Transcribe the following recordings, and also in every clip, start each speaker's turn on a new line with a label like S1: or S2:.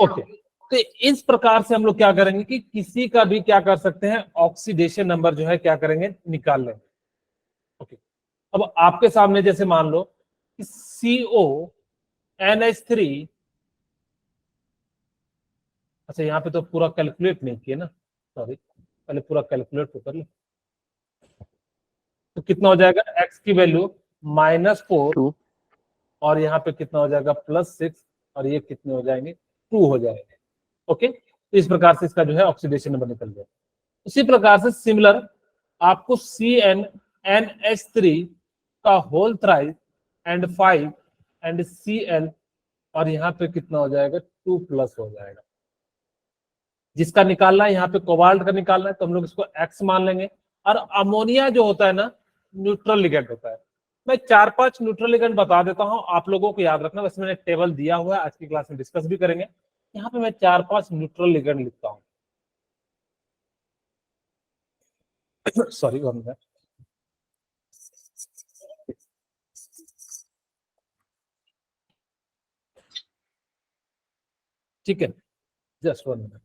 S1: Okay, तो इस प्रकार से हम लोग क्या करेंगे कि किसी का भी क्या कर सकते हैं, ऑक्सीडेशन नंबर जो है क्या करेंगे, निकाल लेंगे। ओके, अब आपके सामने जैसे मान लो कि CONH3, अच्छा यहाँ पे तो पूरा कैलकुलेट नहीं किया ना, सॉरी, पहले पूरा कैलकुलेट तो कर ले। तो कितना हो जाएगा, x की वैल्यू -4
S2: 2
S1: और यहाँ पे कितना हो जाएगा +6 और ये कितने हो जाएंगे, 2 हो जाएंगे। ओके, तो इस प्रकार से इसका जो है ऑक्सीडेशन नंबर निकल गया। उसी प्रकार से सिमिलर आपको CnNH3 का whole thrice and 5 and Cl और यहाँ पे कितना हो जाएगा, 2+ हो जाएगा। जिसका निकालना है यहाँ पे कोबाल्ट का निकालना है तो हम लोग इसको X मान लेंगे। और अमोनिया जो होता है ना, न्यूट्रल लिगेंड होता है। मैं 4-5 न्यूट्रल लिगेंड बता देता हूँ, आप लोगों को याद रखना, वैसे मैंने टेबल दिया हुआ है, आज की क्लास में डिस्कस भी करेंगे। यहाँ पे मैं 4-5 न्यूट्रल लिगेंड लिखता हूँ। Sorry, 1 minute. ठीक है, जस्ट 1 मिनट।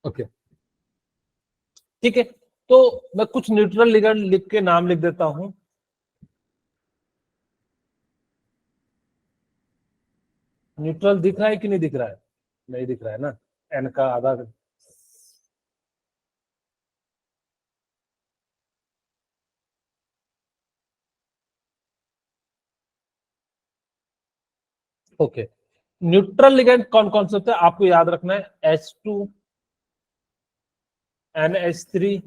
S1: ओके, ठीक है, तो मैं कुछ न्यूट्रल लिगेंड लिख के नाम लिख देता हूं। न्यूट्रल दिख रहा है कि नहीं दिख रहा है, नहीं दिख रहा है ना, एन का आधा। ओके, न्यूट्रल लिगेंड कौन कौन से होते हैं आपको याद रखना है, H2, NH3,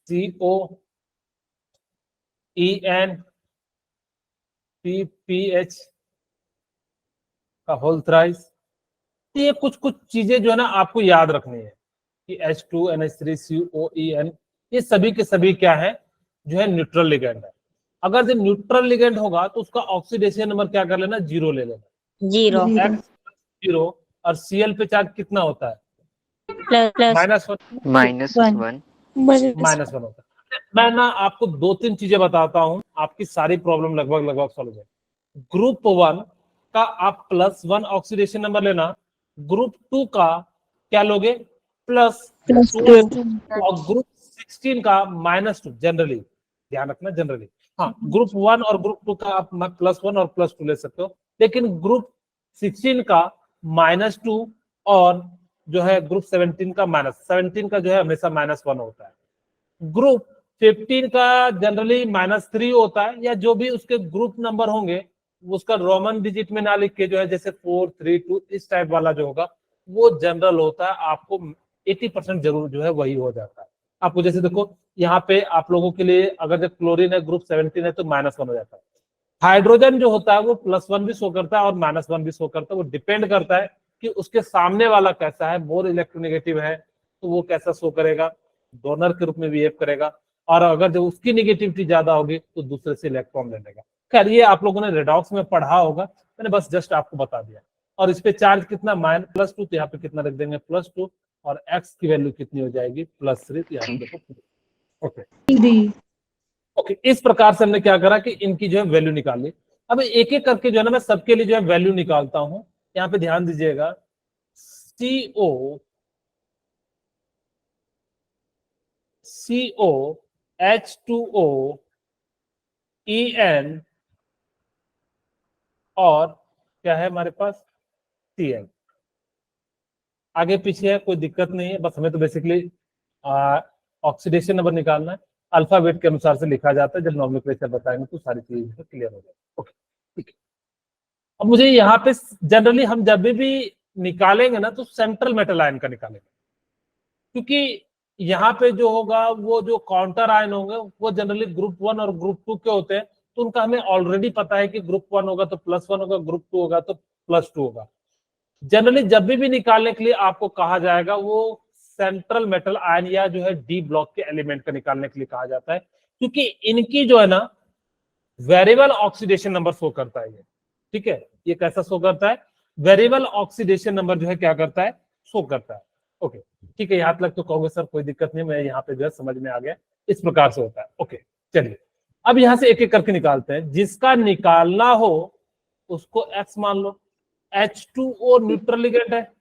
S1: CO, EN, PPH का होल थ्राइस। ये कुछ कुछ चीजें जो है ना आपको याद रखनी है कि H2, NH3, CO, EN, ये सभी के सभी क्या है, जो है न्यूट्रल लिगेंड है। अगर जो न्यूट्रल लिगेंड होगा तो उसका ऑक्सीडेशन नंबर क्या कर लेना, 0 ले लेना,
S3: 0
S1: X 0 और Cl पे चार्ज कितना होता है,
S3: प्लस
S1: -1 -1 होता है। मैं ना आपको 2-3 चीजें बताता हूं, आपकी सारी प्रॉब्लम लगभग सॉल्व हो जाए। ग्रुप 1 का आप +1 ऑक्सीडेशन नंबर लेना, ग्रुप 2 का क्या लोगे, +2 और ग्रुप 16 का -2। जनरली ध्यान रखना, जनरली हाँ, ग्रुप 1 और ग्रुप 2 का आप +1 और +2 ले सकते हो, लेकिन ग्रुप 16 का -2 और जो है ग्रुप 17 का -17 का जो है हमेशा -1 होता है। ग्रुप 15 का जनरली -3 होता है, या जो भी उसके ग्रुप नंबर होंगे उसका रोमन डिजिट में ना लिख के जो है जैसे 4, 3, 2 इस टाइप वाला जो होगा वो जनरल होता है। आपको 80% जरूर जो है वही हो जाता है। आपको जैसे देखो यहाँ पे आप लोगों के लिए अगर जो क्लोरीन है ग्रुप 17 है तो -1 हो जाता है। हाइड्रोजन जो होता है वो +1 भी शो करता है और -1 भी शो करता है। वो डिपेंड करता है कि उसके सामने वाला कैसा है, मोर इलेक्ट्रोनेगेटिव है तो वो कैसा शो करेगा, डोनर के रूप में बिहेव करेगा, और अगर जब उसकी नेगेटिविटी ज्यादा होगी तो दूसरे से इलेक्ट्रॉन ले लेगा। खैर ये आप लोगों ने रेडॉक्स में पढ़ा होगा, मैंने बस जस्ट आपको बता दिया। और इस पे चार्ज कितना, -2, तो यहाँ पे कितना रख देंगे, +2, और एक्स की वैल्यू कितनी हो जाएगी, +3, तो यहाँ पे देखो। ओके ओके, इस प्रकार से हमने क्या करा कि इनकी जो है वैल्यू निकाल ली। अब एक एक करके जो है ना मैं सबके लिए जो है वैल्यू निकालता हूं। यहाँ पे ध्यान दीजिएगा, CO, H2O, EN और क्या है हमारे पास, Cl। आगे पीछे है कोई दिक्कत नहीं है, बस हमें तो बेसिकली ऑक्सीडेशन नंबर निकालना है। अल्फाबेट के अनुसार से लिखा जाता है, जब नॉमेनक्लेचर बताएंगे तो सारी चीजें क्लियर हो जाएगी। ओके, ठीक है। अब मुझे यहाँ पे जनरली हम जब भी निकालेंगे ना तो सेंट्रल मेटल आयन का निकालेंगे, क्योंकि यहाँ पे जो होगा वो जो काउंटर आयन होंगे वो जनरली ग्रुप 1 और ग्रुप 2 के होते हैं, तो उनका हमें ऑलरेडी पता है कि ग्रुप 1 होगा तो +1 होगा, ग्रुप 2 होगा तो +2 होगा। जनरली जब भी निकालने के लिए आपको कहा जाएगा वो सेंट्रल मेटल आयन या जो है डी ब्लॉक के एलिमेंट का निकालने के लिए कहा जाता है, क्योंकि इनकी जो है ना वेरिएबल ऑक्सीडेशन नंबर शो करता है ये। ठीक है, ये कैसा शो करता है, वेरिएबल ऑक्सीडेशन नंबर जो है क्या करता है, शो करता है। ओके ठीक है, यहाँ तक तो कहोगे सर कोई दिक्कत नहीं, मैं यहाँ पे जो है समझ में आ गया, इस प्रकार से होता है। ओके चलिए अब यहाँ से एक एक करके निकालते हैं, जिसका निकालना हो उसको एक्स मान लो। H2O न्यूट्रल लिगेंड है,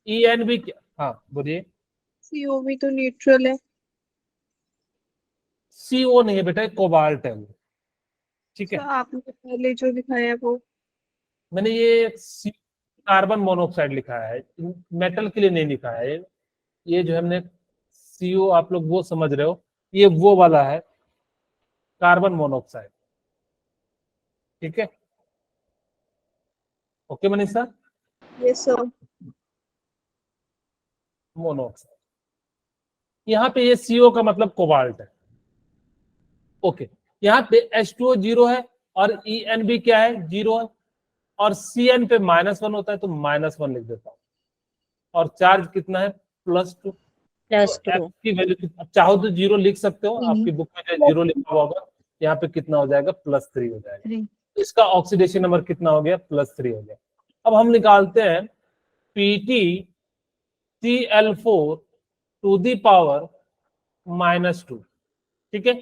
S1: EN भी क्या, हाँ बोलिए।
S2: CO भी तो न्यूट्रल है।
S1: CO नहीं है बेटा, कोबाल्ट है वो, ठीक है।
S2: तो आपने पहले जो दिखाया है वो
S1: मैंने ये कार्बन मोनोऑक्साइड लिखा है, मेटल के लिए नहीं लिखा है। ये जो हमने CO आप लोग वो समझ रहे हो, ये वो वाला है कार्बन मोनोऑक्साइड, ठीक है। Okay Manisha,
S2: yes sir.
S1: Monoxide, यहाँ पे ये CO का मतलब कोबाल्ट है। ओके यहाँ पे H2O 0 है और EN भी क्या है, 0 है, और CN पे -1 होता है तो -1 लिख देता हूँ, और चार्ज कितना है, +2।
S3: +2
S1: की वैल्यू चाहो तो 0 लिख सकते हो, आपकी बुक में जो 0 लिखा हुआ होगा, यहाँ पे कितना हो जाएगा, +3 हो जाएगा। इसका ऑक्सीडेशन नंबर कितना हो गया, +3 हो गया। अब हम निकालते हैं PtCl4 टू दी पावर -2, ठीक है।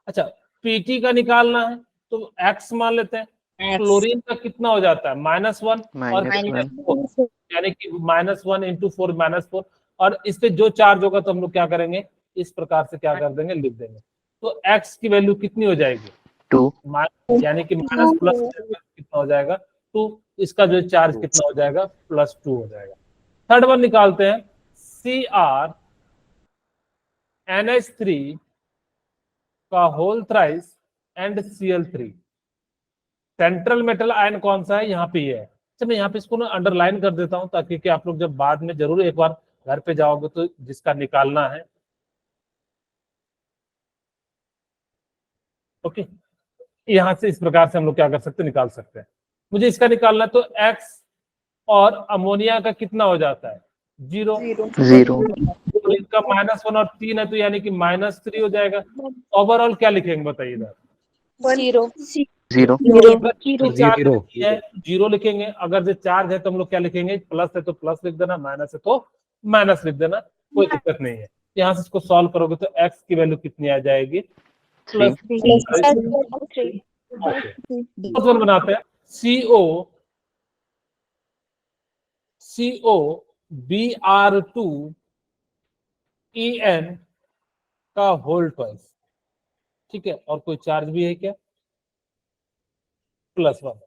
S1: अच्छा Pt का निकालना है तो x मान लेते हैं। क्लोरीन का कितना हो जाता है, -1 और -4, यानी कि -1 × 4 -4, और इस पे जो चार्ज होगा तो हम लोग क्या करेंगे, इस प्रकार से क्या कर देंगे, लिख देंगे। तो x की वैल्यू कितनी हो जाएगी,
S4: 2,
S1: यानी कि माइनस प्लस कितना हो जाएगा, 2। इसका जो चार्ज कितना हो जाएगा, +2 हो जाएगा। थर्ड वन निकालते हैं, CrNH3 का whole thrice and Cl3। Central metal ion कौन सा है, यहाँ पे ये है। अच्छा मैं यहाँ पे इसको ना अंडरलाइन कर देता हूँ, ताकि कि आप लोग जब बाद में जरूर एक बार घर पे जाओगे तो जिसका निकालना है, ओके, यहां से इस प्रकार से हम लोग क्या कर सकते हैं, निकाल सकते हैं। मुझे इसका निकालना है तो x और अमोनिया का कितना हो जाता है, 0। इनका -1 और 3 है तो यानी कि -3 हो जाएगा। ओवरऑल क्या लिखेंगे बताइए इधर,
S4: 0
S1: 0 लिखेंगे। अगर जो चार्ज है तो हम लोग क्या लिखेंगे, प्लस है तो प्लस लिख देना, माइनस है तो माइनस लिख देना, कोई दिक्कत नहीं है। यहाँ से इसको सॉल्व करोगे तो x की वैल्यू कितनी आ जाएगी, +3। बनाते हैं COBr2En का होल ट्वाइस, ठीक है, और कोई चार्ज भी है क्या, +1,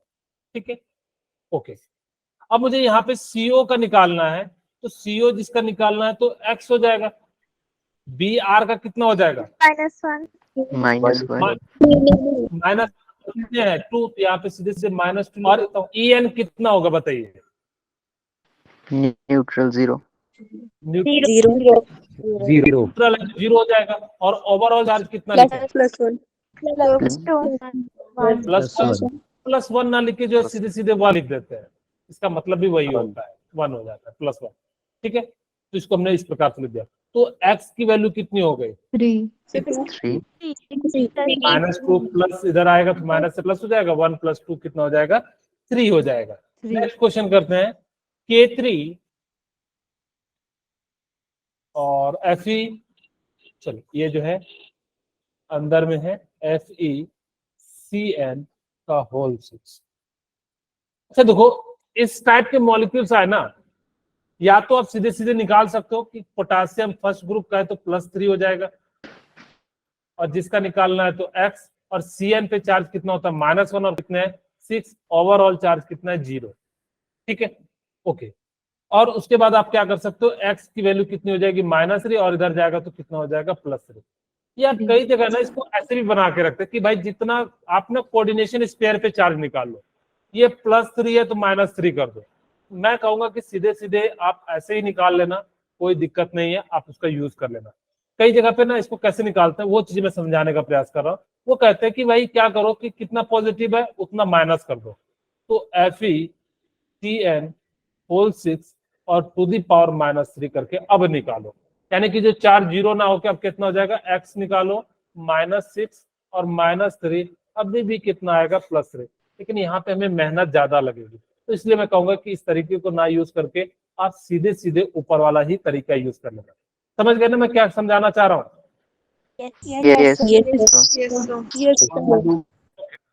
S1: ठीक है। ओके अब मुझे यहाँ पे CO का निकालना है, तो CO जिसका निकालना है तो x हो जाएगा, Br का कितना हो जाएगा,
S4: -1
S1: माइनस कितने है, 2, तो यहाँ पे सीधे से -2, और En कितना होगा बताइए,
S4: न्यूट्रल 0
S1: न्यूट्रल 0 हो जाएगा, और ओवरऑल चार्ज कितना लिखें, +1 ना लिखे जो सीधे सीधे 1 लिख देते हैं, इसका मतलब भी वही होता है, 1 हो जाता है, +1, ठीक है। तो इसको हमने इस प्रकार से लिख दिया। तो x की वैल्यू कितनी हो गई,
S4: 3
S1: -2 प्लस इधर आएगा तो माइनस से प्लस हो जाएगा, 1 + 2 कितना हो जाएगा, 3 हो जाएगा। नेक्स्ट क्वेश्चन करते हैं, K3 और Fe, चलो ये जो है अंदर में है FeCN का होल 6। अच्छा देखो इस टाइप के मॉलिक्यूल्स आए ना, या तो आप सीधे सीधे निकाल सकते हो कि पोटासियम फर्स्ट ग्रुप का है तो +3 हो जाएगा, और जिसका निकालना है तो x, और CN पे चार्ज कितना होता है, -1 और कितने है, 6, ओवरऑल चार्ज कितना है, 0, ठीक है। ओके और उसके बाद आप क्या कर सकते हो, x की वैल्यू कितनी हो जाएगी, -3, और इधर जाएगा तो कितना हो जाएगा, +3। या कई जगह ना इसको ऐसे भी बना के रखते हैं कि भाई जितना आप ना कोऑर्डिनेशन स्पेयर पे चार्ज निकाल लो, ये +3 है तो -3 कर दो। मैं कहूंगा कि सीधे सीधे आप ऐसे ही निकाल लेना, कोई दिक्कत नहीं है, आप उसका यूज कर लेना। कई जगह पे ना इसको कैसे निकालते हैं वो चीज मैं समझाने का प्रयास कर रहा हूँ। वो कहते हैं कि भाई क्या करो कि कितना पॉजिटिव है उतना माइनस कर दो, तो FeCN होल 6 और टू दी पावर -3 करके अब निकालो, यानी कि जो चार्ज 0 ना होकर अब कितना हो जाएगा, x निकालो, -6 और -3, अभी भी कितना आएगा, +3। लेकिन यहाँ पे हमें मेहनत ज्यादा लगेगी, तो इसलिए मैं कहूंगा कि इस तरीके को ना यूज करके आप सीधे सीधे ऊपर वाला ही तरीका यूज कर लेना। समझ गए ना मैं क्या समझाना चाह रहा हूँ?
S4: Yes.
S2: Yes, sir.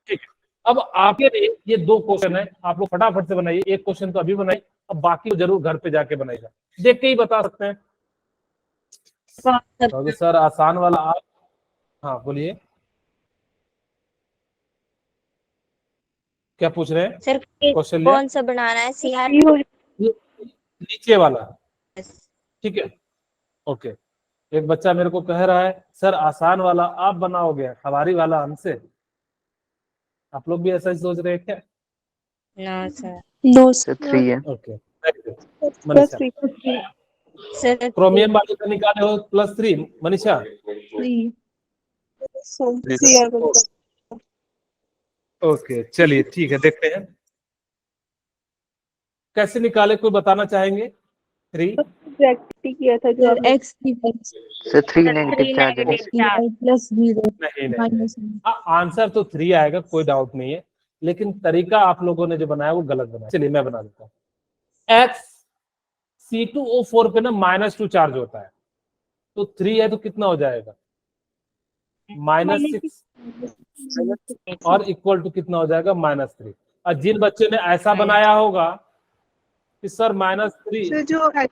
S1: ठीक है। अब आपके लिए ये 2 क्वेश्चन है, आप लोग फटाफट से बनाइए। एक क्वेश्चन तो अभी बनाइए, अब बाकी को जरूर घर पे जाके बनाइएगा, देख के ही बता सकते हैं। तो सर आसान वाला आप, हाँ बोलिए क्या पूछ रहे हैं?
S4: सर
S1: क्वेश्चन
S4: कौन सा बनाना है? सीआर।
S1: नीचे वाला, ठीक है। ओके, एक बच्चा मेरे को कह रहा है सर आसान वाला आप बनाओगे, हमारी वाला हमसे। आप लोग भी ऐसा ही सोच रहे हैं क्या?
S4: No sir.
S2: No,
S3: सर 3 है।
S1: Okay very good
S2: plus
S1: Manisha.
S2: 3.
S4: Sir
S1: chromium वाले का निकाले हो +3 Manisha.
S2: 3. So, 3 are going to.
S1: Okay चलिए ठीक है, देखते हैं कैसे निकाले, कोई बताना चाहेंगे? 3
S2: प्रैक्टिस किया था जो आपने
S3: एक्स सर 3 नेगेटिव चार्ज है।
S2: प्लस 0
S1: नहीं, आंसर तो 3 आएगा, कोई डाउट नहीं है, लेकिन तरीका आप लोगों ने जो बनाया वो गलत बनाया। चलिए मैं बना देता हूँ। X C2O4 पे ना -2 चार्ज होता है, तो 3 है तो कितना हो जाएगा? -6 और इक्वल टू कितना हो जाएगा? -3। और जिन बच्चे ने ऐसा बनाया होगा कि सर -3,
S2: सर जो था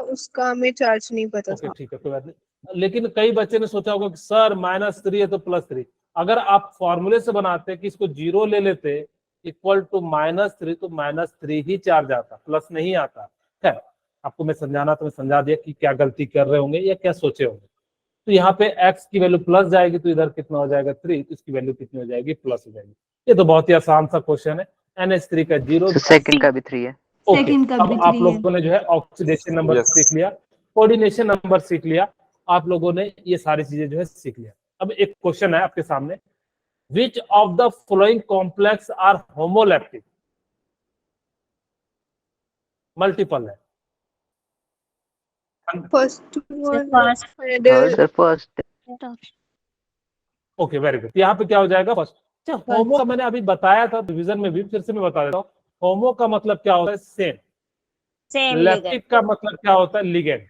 S2: उसका हमें चार्ज नहीं पता
S1: ओके
S2: था।
S1: ठीक है कोई बात नहीं, लेकिन कई बच्चे ने सोचा होगा कि सर -3 है तो +3। अगर आप फॉर्मूले से बनाते कि इसको 0 ले लेते इक्वल टू -3, तो -3 ही चार्ज आता, प्लस नहीं आता। है आपको मैं समझाना तो मैं समझा दिया कि क्या गलती कर रहे होंगे या क्या सोचे होंगे। तो यहाँ पे x की वैल्यू प्लस जाएगी तो इधर कितना हो जाएगा? 3, तो इसकी वैल्यू कितनी हो जाएगी? प्लस हो जाएगी। ये तो बहुत ही आसान सा क्वेश्चन है। NH3 का 0।
S3: सेकंड का भी 3 है।
S1: ओके, अब आप लोगों ने जो है ऑक्सीडेशन नंबर सीख लिया, कोऑर्डिनेशन नंबर सीख लिया, आप लोगों ने ये सारी चीजें जो है सीख लिया। अब एक क्वेश्चन है आपके सामने, which of the following complex are homoleptic? Multiple है।
S2: First one
S3: sir first.
S1: Okay very good, यहाँ पे क्या हो जाएगा? फर्स्ट। अच्छा, होमो का मैंने अभी बताया था डिवीजन में भी, फिर से मैं बता देता हूँ। होमो का मतलब क्या होता है? सेम। लैप्टिक का मतलब क्या होता है? लिगेंड।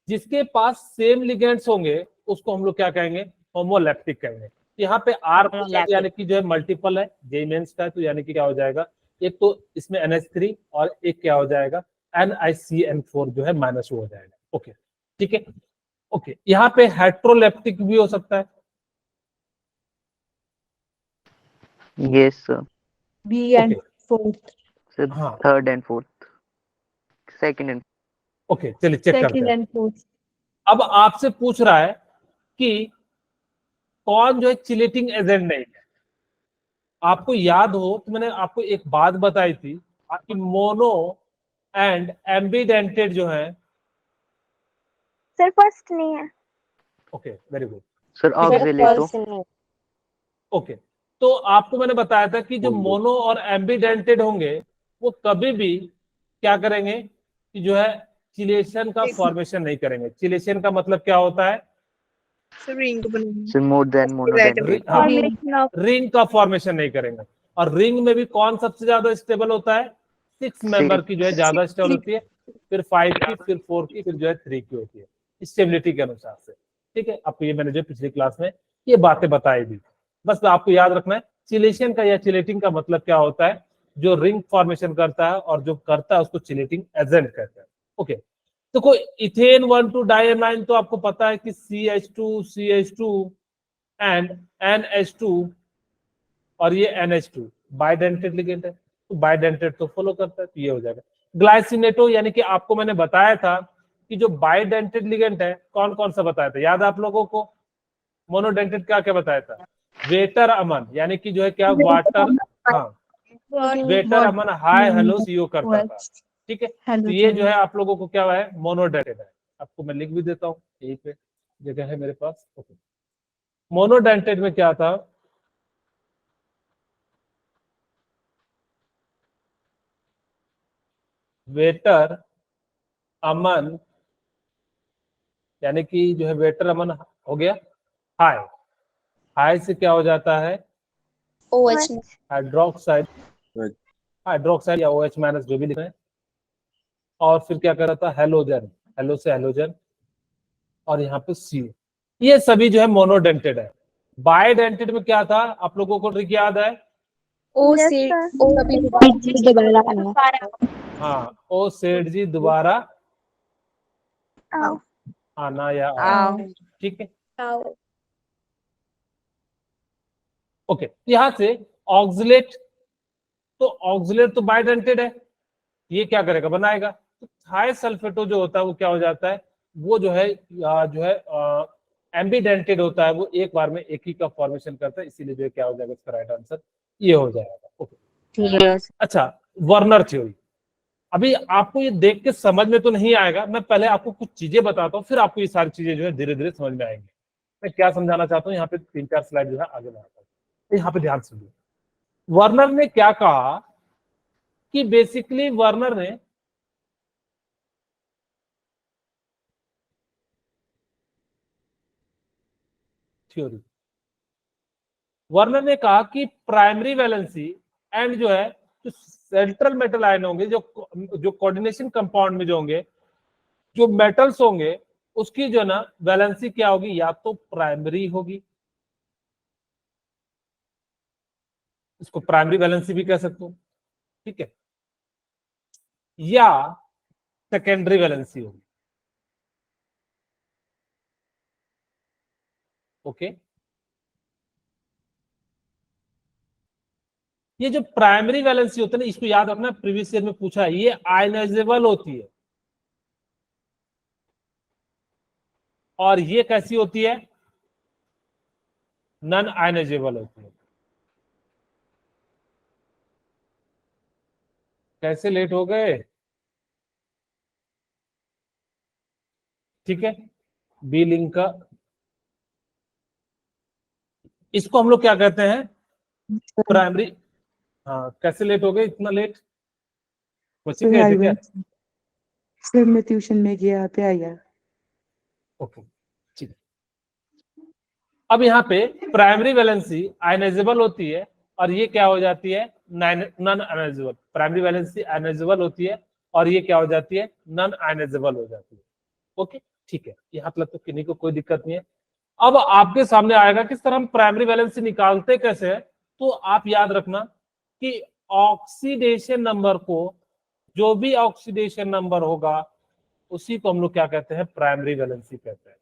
S1: जिसके पास सेम लिगेंड्स होंगे उसको हम लोग क्या कहेंगे? होमोलैप्टिक कहेंगे। यहाँ पे आर यानी कि जो है मल्टीपल है, जे मेंस का है, तो यानी कि क्या हो जाएगा? एक तो इसमें NH3 और एक क्या हो जाएगा? NiCN4 जो है माइनस हो जाएगा। ओके ठीक है। ओके, यहाँ पे हेट्रोलैप्टिक भी हो सकता है।
S3: Yes sir.
S2: B and fourth.
S3: Sir
S1: हाँ
S3: third and fourth, second and
S1: okay चलिए चेक करते
S2: सेकंड
S1: हैं।
S2: And fourth.
S1: अब आपसे पूछ रहा है कि कौन जो है चिलेटिंग एजेंट नहीं है। आपको याद हो तो मैंने आपको एक बात बताई थी कि मोनो एंड एम्बिडेंटेड जो है।
S4: सर फर्स्ट नहीं है।
S1: Okay very good.
S3: Sir oxalato.
S1: Okay, तो आपको मैंने बताया था कि जो मोनो और एम्बिडेंटेड होंगे वो कभी भी क्या करेंगे कि जो है चिलेशन का फॉर्मेशन नहीं करेंगे। चिलेशन का मतलब क्या होता है?
S2: रिंग बनानी।
S3: Sir more than monodentate.
S1: Ring का फॉर्मेशन नहीं करेंगे। और रिंग में भी कौन सबसे ज्यादा स्टेबल होता है? 6 मेंबर की जो है ज्यादा स्टेबल होती है, फिर 5 की, फिर 4 की, फिर जो है 3 की होती है स्टेबिलिटी के अनुसार से। ठीक है, आपको ये मैंने जो पिछली क्लास में ये बातें बताई दी, बस आपको याद रखना है चिलेशन का या चिलेटिंग का मतलब क्या होता है। जो रिंग फॉर्मेशन करता है और जो करता है उसको चिलेटिंग एजेंट कहते हैं। ओके, तो कोई इथेन 1,2 डाइएमाइन तो आपको पता है कि CH2 एंड NH2 और ये NH2 बाइडेंटेड लिगेंड है, तो बाइडेंटेड तो फॉलो करता है, तो ये हो जाएगा। ग्लाइसिनेटो यानी कि आपको मैंने बताया था कि जो बाइडेंटेड लिगेंड है कौन कौन सा बताया था, याद आप लोगों को? मोनोडेंटेड क्या क्या बताया था? वेटर अमन यानी कि जो है क्या वाटर, हाँ वेटर अमन हाई हेलो सीओ करता था। ठीक है, तो ये जो है आप लोगों को क्या है? मोनोडेंटेड है। आपको मैं लिख भी देता हूँ, यही पे जगह है मेरे पास। ओके, मोनोडेंटेड में क्या था? वेटर अमन यानी कि जो है वेटर अमन हो गया हाई। हाई से क्या हो जाता है?
S4: OH
S1: हाइड्रोक्साइड हाइड्रोक्साइड या OH माइनस जो भी लिख रहे हैं, और फिर क्या कर रहा था, हेलोजन, हेलो से हेलोजन, और यहाँ पे सी, ये सभी जो है मोनोडेंटेड है। बाइडेंटेड में क्या था, आप लोगों को ट्रिक याद है?
S4: ओ
S2: Yes,
S4: से
S2: sir.
S4: ओ कभी दोबारा आना।
S1: हाँ, ओ सेठ जी दोबारा
S2: आओ.
S1: आना या आओ,
S4: आओ
S1: ठीक है।
S4: आओ।
S1: ओके, यहाँ से ऑक्सिलेट, तो ऑक्सिलेट तो बाइडेंटेड है, ये क्या करेगा, बनाएगा। तो थाई सल्फेटो जो होता है वो क्या हो जाता है, वो जो है एम्बीडेंटेड होता है, वो एक बार में एक ही का फॉर्मेशन करता है, इसीलिए जो है क्या हो जाएगा, इसका राइट आंसर ये हो जाएगा। ओके, अच्छा, वर्नर थ्योरी। अभी आपको ये देख के समझ में तो नहीं आएगा, मैं पहले आपको कुछ चीजें बताता हूँ, फिर आपको ये सारी चीजें जो है धीरे धीरे समझ में आएंगी। मैं क्या समझाना चाहता हूँ, यहाँ पे 3-4 स्लाइड जो है आगे बढ़ाता हूँ, तो यहाँ पे ध्यान सुनिए। वर्नर ने क्या कहा कि बेसिकली वर्नर ने थ्योरी, वर्नर ने कहा कि प्राइमरी वैलेंसी एंड जो है जो सेंट्रल मेटल आयन होंगे, जो कोऑर्डिनेशन कंपाउंड में जो होंगे, जो मेटल्स होंगे, उसकी जो ना वैलेंसी क्या होगी, या तो प्राइमरी होगी, इसको प्राइमरी वैलेंसी भी कह सकते हो, ठीक है, या सेकेंडरी वैलेंसी होगी। ओके, ये जो प्राइमरी वैलेंसी होती है ना, इसको याद रखना, प्रीवियस ईयर में पूछा है, ये आयनाइजेबल होती है, और ये कैसी होती है, नॉन आयनाइजेबल होती है। कैसे लेट हो गए, ठीक है, बी लिंक का, इसको हम लोग क्या कहते हैं, प्राइमरी। हाँ, कैसे लेट हो गए, इतना लेट, कोचिंग गए थे क्या?
S5: सर मैं ट्यूशन में गया पे आया।
S1: ओके, ठीक। अब यहाँ पे प्राइमरी वैलेंसी आयनाइजेबल होती है, और ये क्या हो जाती है, non ionisable. Primary valency ionisable होती है, और ये क्या हो जाती है, नॉन आयनाइजेबल हो जाती है। ओके, ठीक है, यहाँ तक तो किन्हीं को कोई दिक्कत नहीं है। अब आपके सामने आएगा किस तरह हम प्राइमरी वैलेंसी निकालते कैसे है, तो आप याद रखना कि ऑक्सीडेशन नंबर को, जो भी ऑक्सीडेशन नंबर होगा, उसी को हम लोग क्या कहते हैं, प्राइमरी वैलेंसी कहते हैं।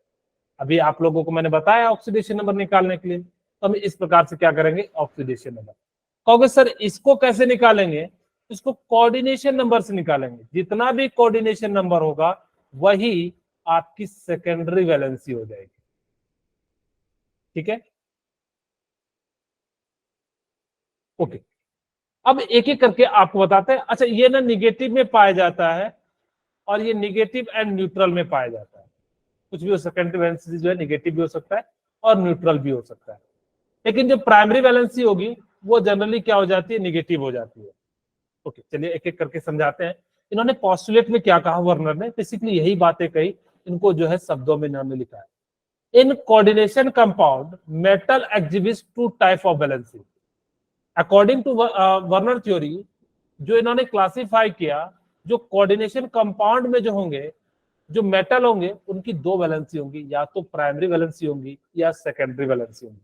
S1: अभी आप लोगों को मैंने बताया ऑक्सीडेशन नंबर निकालने के लिए, तो हम इस प्रकार से क्या करेंगे, ऑक्सीडेशन नंबर। कहोगे सर इसको कैसे निकालेंगे, इसको कोऑर्डिनेशन नंबर से निकालेंगे, जितना भी कोऑर्डिनेशन नंबर होगा वही आपकी सेकेंडरी वैलेंसी हो जाएगी, ठीक है। ओके, अब एक एक करके आपको बताते हैं। अच्छा, ये ना निगेटिव में पाया जाता है, और ये निगेटिव एंड न्यूट्रल में पाया जाता है। कुछ भी हो, सेकेंडरी वैलेंसी जो है निगेटिव भी हो सकता है और न्यूट्रल भी हो सकता है, लेकिन जो प्राइमरी वैलेंसी होगी वो जनरली क्या हो जाती है, निगेटिव हो जाती है। ओके, चलिए एक एक करके समझाते हैं। इन्होंने पोस्टुलेट में क्या कहा, वर्नर ने बेसिकली यही बातें कही, इनको जो है शब्दों में इन्होंने लिखा है। In coordination compound metal exhibits two type of valency. According to Werner theory, जो इन्होंने क्लासिफाई किया, जो कोऑर्डिनेशन कंपाउंड में जो होंगे, जो मेटल होंगे, उनकी दो वैलेंसी होंगी, या तो प्राइमरी वैलेंसी होंगी या सेकेंडरी वैलेंसी होंगी।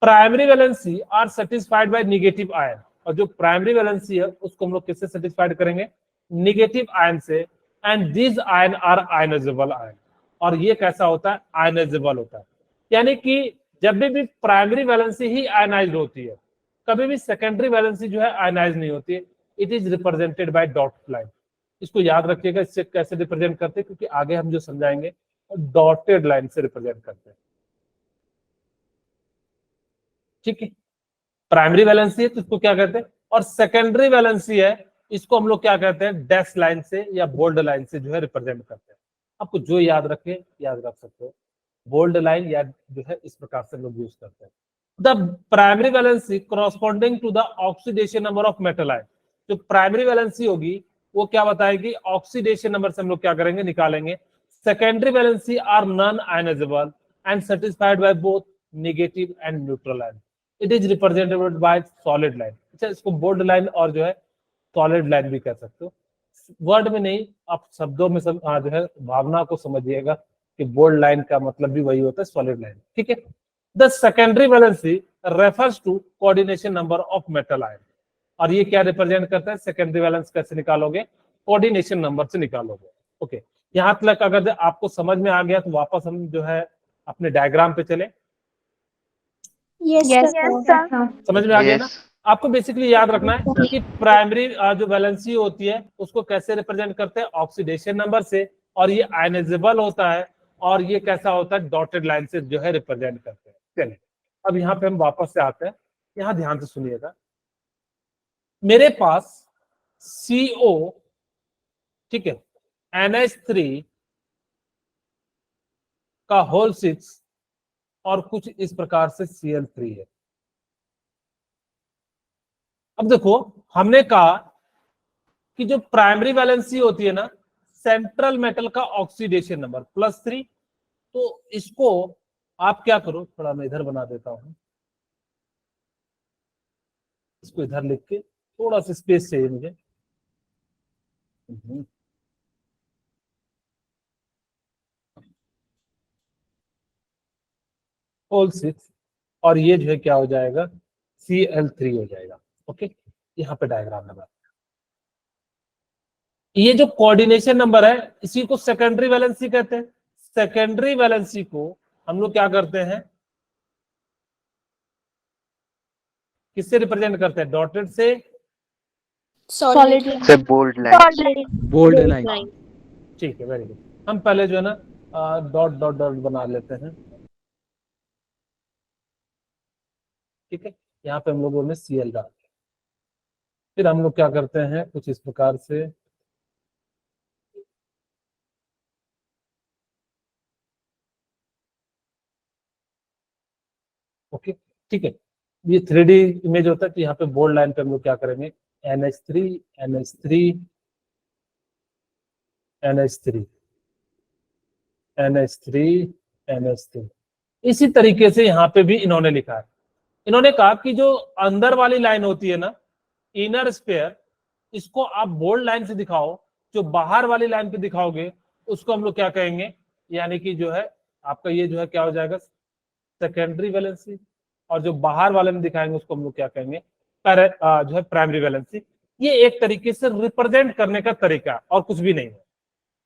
S1: Primary valency are satisfied by negative ion, और जो प्राइमरी वैलेंसी है उसको हम लोग किससे सेटिस्फाइड करेंगे, नेगेटिव आयन से, and this ion are ionisable ion. और ये कैसा होता है, आयनाइजेबल होता है, यानी कि जब भी प्राइमरी वैलेंसी ही आयनाइज्ड होती है, कभी भी सेकेंडरी वैलेंसी जो है आयनाइज नहीं होती है। It is represented bye dotted line. इसको याद रखिएगा, इससे कैसे रिप्रेजेंट करते हैं, क्योंकि आगे हम जो समझाएंगे डॉटेड लाइन से रिप्रेजेंट करते हैं, ठीक है। प्राइमरी वैलेंसी है तो इसको क्या कहते हैं, और सेकेंडरी वैलेंसी है, इसको हम लोग क्या कहते हैं, डैश लाइन से या बोल्ड लाइन से जो है रिप्रेजेंट करते हैं। आपको जो याद रखे याद रख सकते हो, बोल्ड लाइन या जो है इस प्रकार से लोग यूज करते हैं। The primary valency corresponding to the oxidation number of metal ion. जो प्राइमरी वैलेंसी होगी वो क्या बताएगी, ऑक्सीडेशन नंबर से हम लोग क्या करेंगे, निकालेंगे। Secondary valency are non ionizable and satisfied by both negative and neutral ion. It is represented by solid line. अच्छा, इसको बोल्ड लाइन और जो है सॉलिड लाइन भी कह सकते हो, वर्ड में नहीं, आप शब्दों में सब जो है भावना को समझिएगा कि बोल्ड लाइन का मतलब भी वही होता है सॉलिड लाइन, ठीक है। The secondary valency refers to coordination number of metal ion, और ये क्या रिप्रेजेंट करता है, सेकेंडरी वैलेंस कैसे निकालोगे, कोऑर्डिनेशन नंबर से निकालोगे। ओके, यहां तक अगर आपको समझ में आ गया तो वापस हम जो है अपने डायग्राम पे चले।
S4: Yes, sir.
S1: समझ में आ गया ना?
S3: Yes.
S1: आपको बेसिकली याद रखना है कि प्राइमरी जो वैलेंसी होती है उसको कैसे रिप्रेजेंट करते हैं, ऑक्सीडेशन नंबर से, और ये आयनाइजेबल होता है, और ये कैसा होता है, डॉटेड लाइन से जो है रिप्रेजेंट करते हैं। चलिए अब यहाँ पे हम वापस से आते हैं, यहाँ ध्यान से सुनिएगा। मेरे पास CO, ठीक है, NH3 का होल 6 और कुछ इस प्रकार से Cl3 है। अब देखो, हमने कहा कि जो प्राइमरी वैलेंसी होती है ना, सेंट्रल मेटल का ऑक्सीडेशन नंबर +3, तो इसको आप क्या करो, थोड़ा मैं इधर बना देता हूं, इसको इधर लिख के, थोड़ा सा स्पेस चाहिए मुझे। होल 6 और ये जो है क्या हो जाएगा, Cl3 हो जाएगा। ओके, यहाँ पे डायग्राम नंबर, ये जो कोऑर्डिनेशन नंबर है इसी को सेकेंडरी वैलेंसी कहते हैं। सेकेंडरी वैलेंसी को हम लोग क्या करते हैं, किससे रिप्रेजेंट करते हैं, डॉटेड से,
S4: Solid
S3: से बोल्ड लाइन।
S2: Bold line.
S1: ठीक है, वेरी गुड। हम पहले जो है ना डॉट डॉट डॉट बना लेते हैं, ठीक है। यहाँ पे हम लोगों ने Cl डाल दिया, फिर हम लोग क्या करते हैं कुछ इस प्रकार से, ओके, ठीक है। ये 3D इमेज होता है, तो यहाँ पे बोल्ड लाइन पे हम लोग क्या करेंगे, NH3 NH3 NH3 NH3 NH3, इसी तरीके से यहाँ पे भी इन्होंने लिखा है। इन्होंने कहा कि जो अंदर वाली लाइन होती है ना, इनर स्पेयर, इसको आप बोल्ड लाइन से दिखाओ, जो बाहर वाली लाइन पे दिखाओगे उसको हम लोग क्या कहेंगे, यानी कि जो है आपका ये जो है क्या हो जाएगा, सेकेंडरी वैलेंसी, और जो बाहर वाले में दिखाएंगे उसको हम लोग क्या कहेंगे, जो है प्राइमरी वैलेंसी। ये एक तरीके से रिप्रेजेंट करने का तरीका और कुछ भी नहीं है।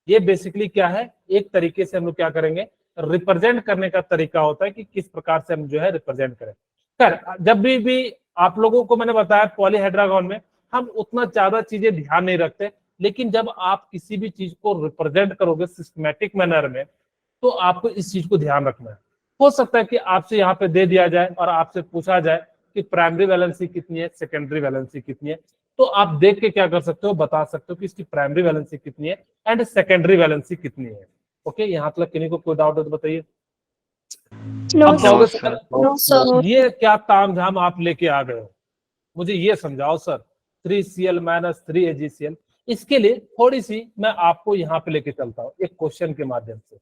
S1: ये बेसिकली क्या है, एक तरीके से हम लोग क्या करेंगे, रिप्रेजेंट करने का तरीका होता है कि किस प्रकार से हम जो है रिप्रेजेंट करें। सर जब भी आप लोगों को मैंने बताया पॉलीहेड्रागोन में हम उतना ज्यादा चीजें ध्यान नहीं रखते, लेकिन जब आप किसी भी चीज को रिप्रेजेंट करोगे सिस्टमैटिक मैनर में, तो आपको इस चीज को ध्यान रखना है। हो सकता है कि आपसे यहाँ पे दे दिया जाए और आपसे पूछा जाए कि प्राइमरी वैलेंसी कितनी है, सेकेंडरी वैलेंसी कितनी है, तो आप देख के क्या कर सकते हो, बता सकते हो कि इसकी प्राइमरी वैलेंसी कितनी है एंड सेकेंडरी वैलेंसी कितनी है। ओके, यहाँ तक किन्हीं को कोई डाउट है तो बताइए।
S4: No,
S1: अब कहोगे
S3: sir.
S1: Sir
S4: No, sir.
S1: ये क्या तामझाम आप लेके आ गए हो, मुझे ये समझाओ सर। 3Cl - 3AgCl, इसके लिए थोड़ी सी मैं आपको यहाँ पे लेके चलता हूँ एक क्वेश्चन के माध्यम से,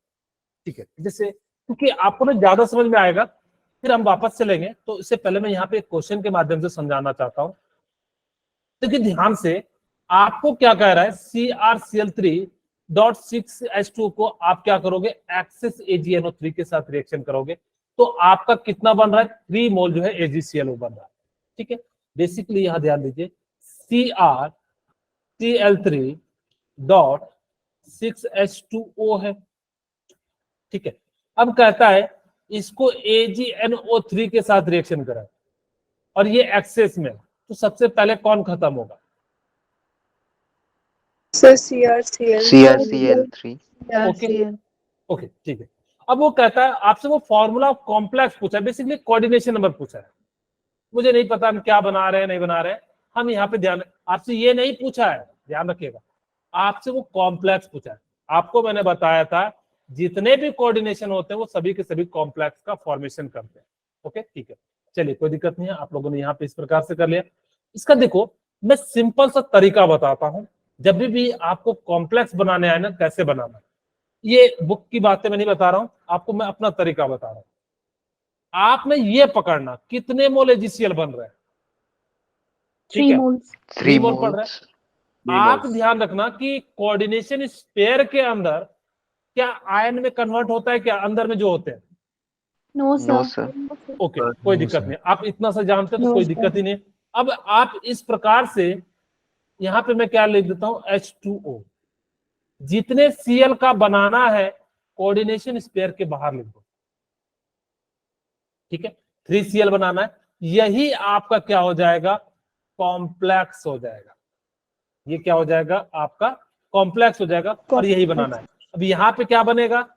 S1: ठीक है, जैसे क्योंकि आपको ना ज्यादा समझ में आएगा, फिर हम वापस चलेंगे, तो इससे पहले मैं यहाँ पे एक क्वेश्चन के माध्यम से समझाना चाहता हूँ। देखिए ध्यान से, आपको क्या कह रहा है, CrCl3.6H2 को आप क्या करोगे, एक्सेस AgNO3 के साथ रिएक्शन करोगे, तो आपका कितना बन रहा है, 3 मोल जो है AgCl बन रहा है, ठीक है। बेसिकली यहां ध्यान दीजिए, CrCl3.6H2O है, ठीक है। अब कहता है इसको AgNO3 के साथ रिएक्शन करा, और ये एक्सेस में, तो सबसे पहले कौन खत्म होगा,
S2: sir CrCl।
S3: CrCl3।
S1: Okay okay, ठीक है। अब वो कहता है आपसे, वो फॉर्मूला ऑफ कॉम्प्लेक्स पूछा है, बेसिकली कोऑर्डिनेशन नंबर पूछा है। मुझे नहीं पता हम क्या बना रहे हैं नहीं बना रहे हैं, हम यहाँ पे ध्यान, आपसे ये नहीं पूछा है, ध्यान रखिएगा, आपसे वो कॉम्प्लेक्स पूछा है। आपको मैंने बताया था जितने भी कोऑर्डिनेशन होते हैं वो सभी के सभी कॉम्प्लेक्स का फॉर्मेशन करते हैं। ओके, ठीक है, चलिए कोई दिक्कत नहीं है, आप लोगों ने यहाँ पे इस प्रकार से कर लिया। इसका देखो मैं सिंपल सा तरीका बताता हूँ, जब भी आपको कॉम्प्लेक्स बनाने आए ना कैसे बनाना, ये बुक की बातें मैं नहीं बता रहा हूं आपको, मैं अपना तरीका बता रहा हूं। आपने ये पकड़ना कितने मोल AgCl बन रहे हैं, ठीक है,
S3: 3
S1: 3 मोल पड़ रहा
S3: moles.
S1: है। आप ध्यान रखना कि कोऑर्डिनेशन स्पेयर के अंदर क्या आयन में कन्वर्ट होता है क्या, अंदर में जो होते हैं?
S4: No,
S3: No,
S4: sir.
S3: sir.
S1: Okay, कोई दिक्कत नहीं, आप इतना सा जानते हो तो
S2: No,
S1: कोई
S2: sir.
S1: दिक्कत ही नहीं। अब आप इस प्रकार से यहाँ पे मैं क्या लिख देता हूं, H2O। जितने Cl का बनाना है कोऑर्डिनेशन स्पेयर के बाहर लिख दो, ठीक है, 3Cl बनाना है, यही आपका क्या हो जाएगा, कॉम्प्लेक्स हो जाएगा। ये क्या हो जाएगा, आपका कॉम्प्लेक्स हो जाएगा, और यही बनाना है। अब यहाँ पे क्या बनेगा,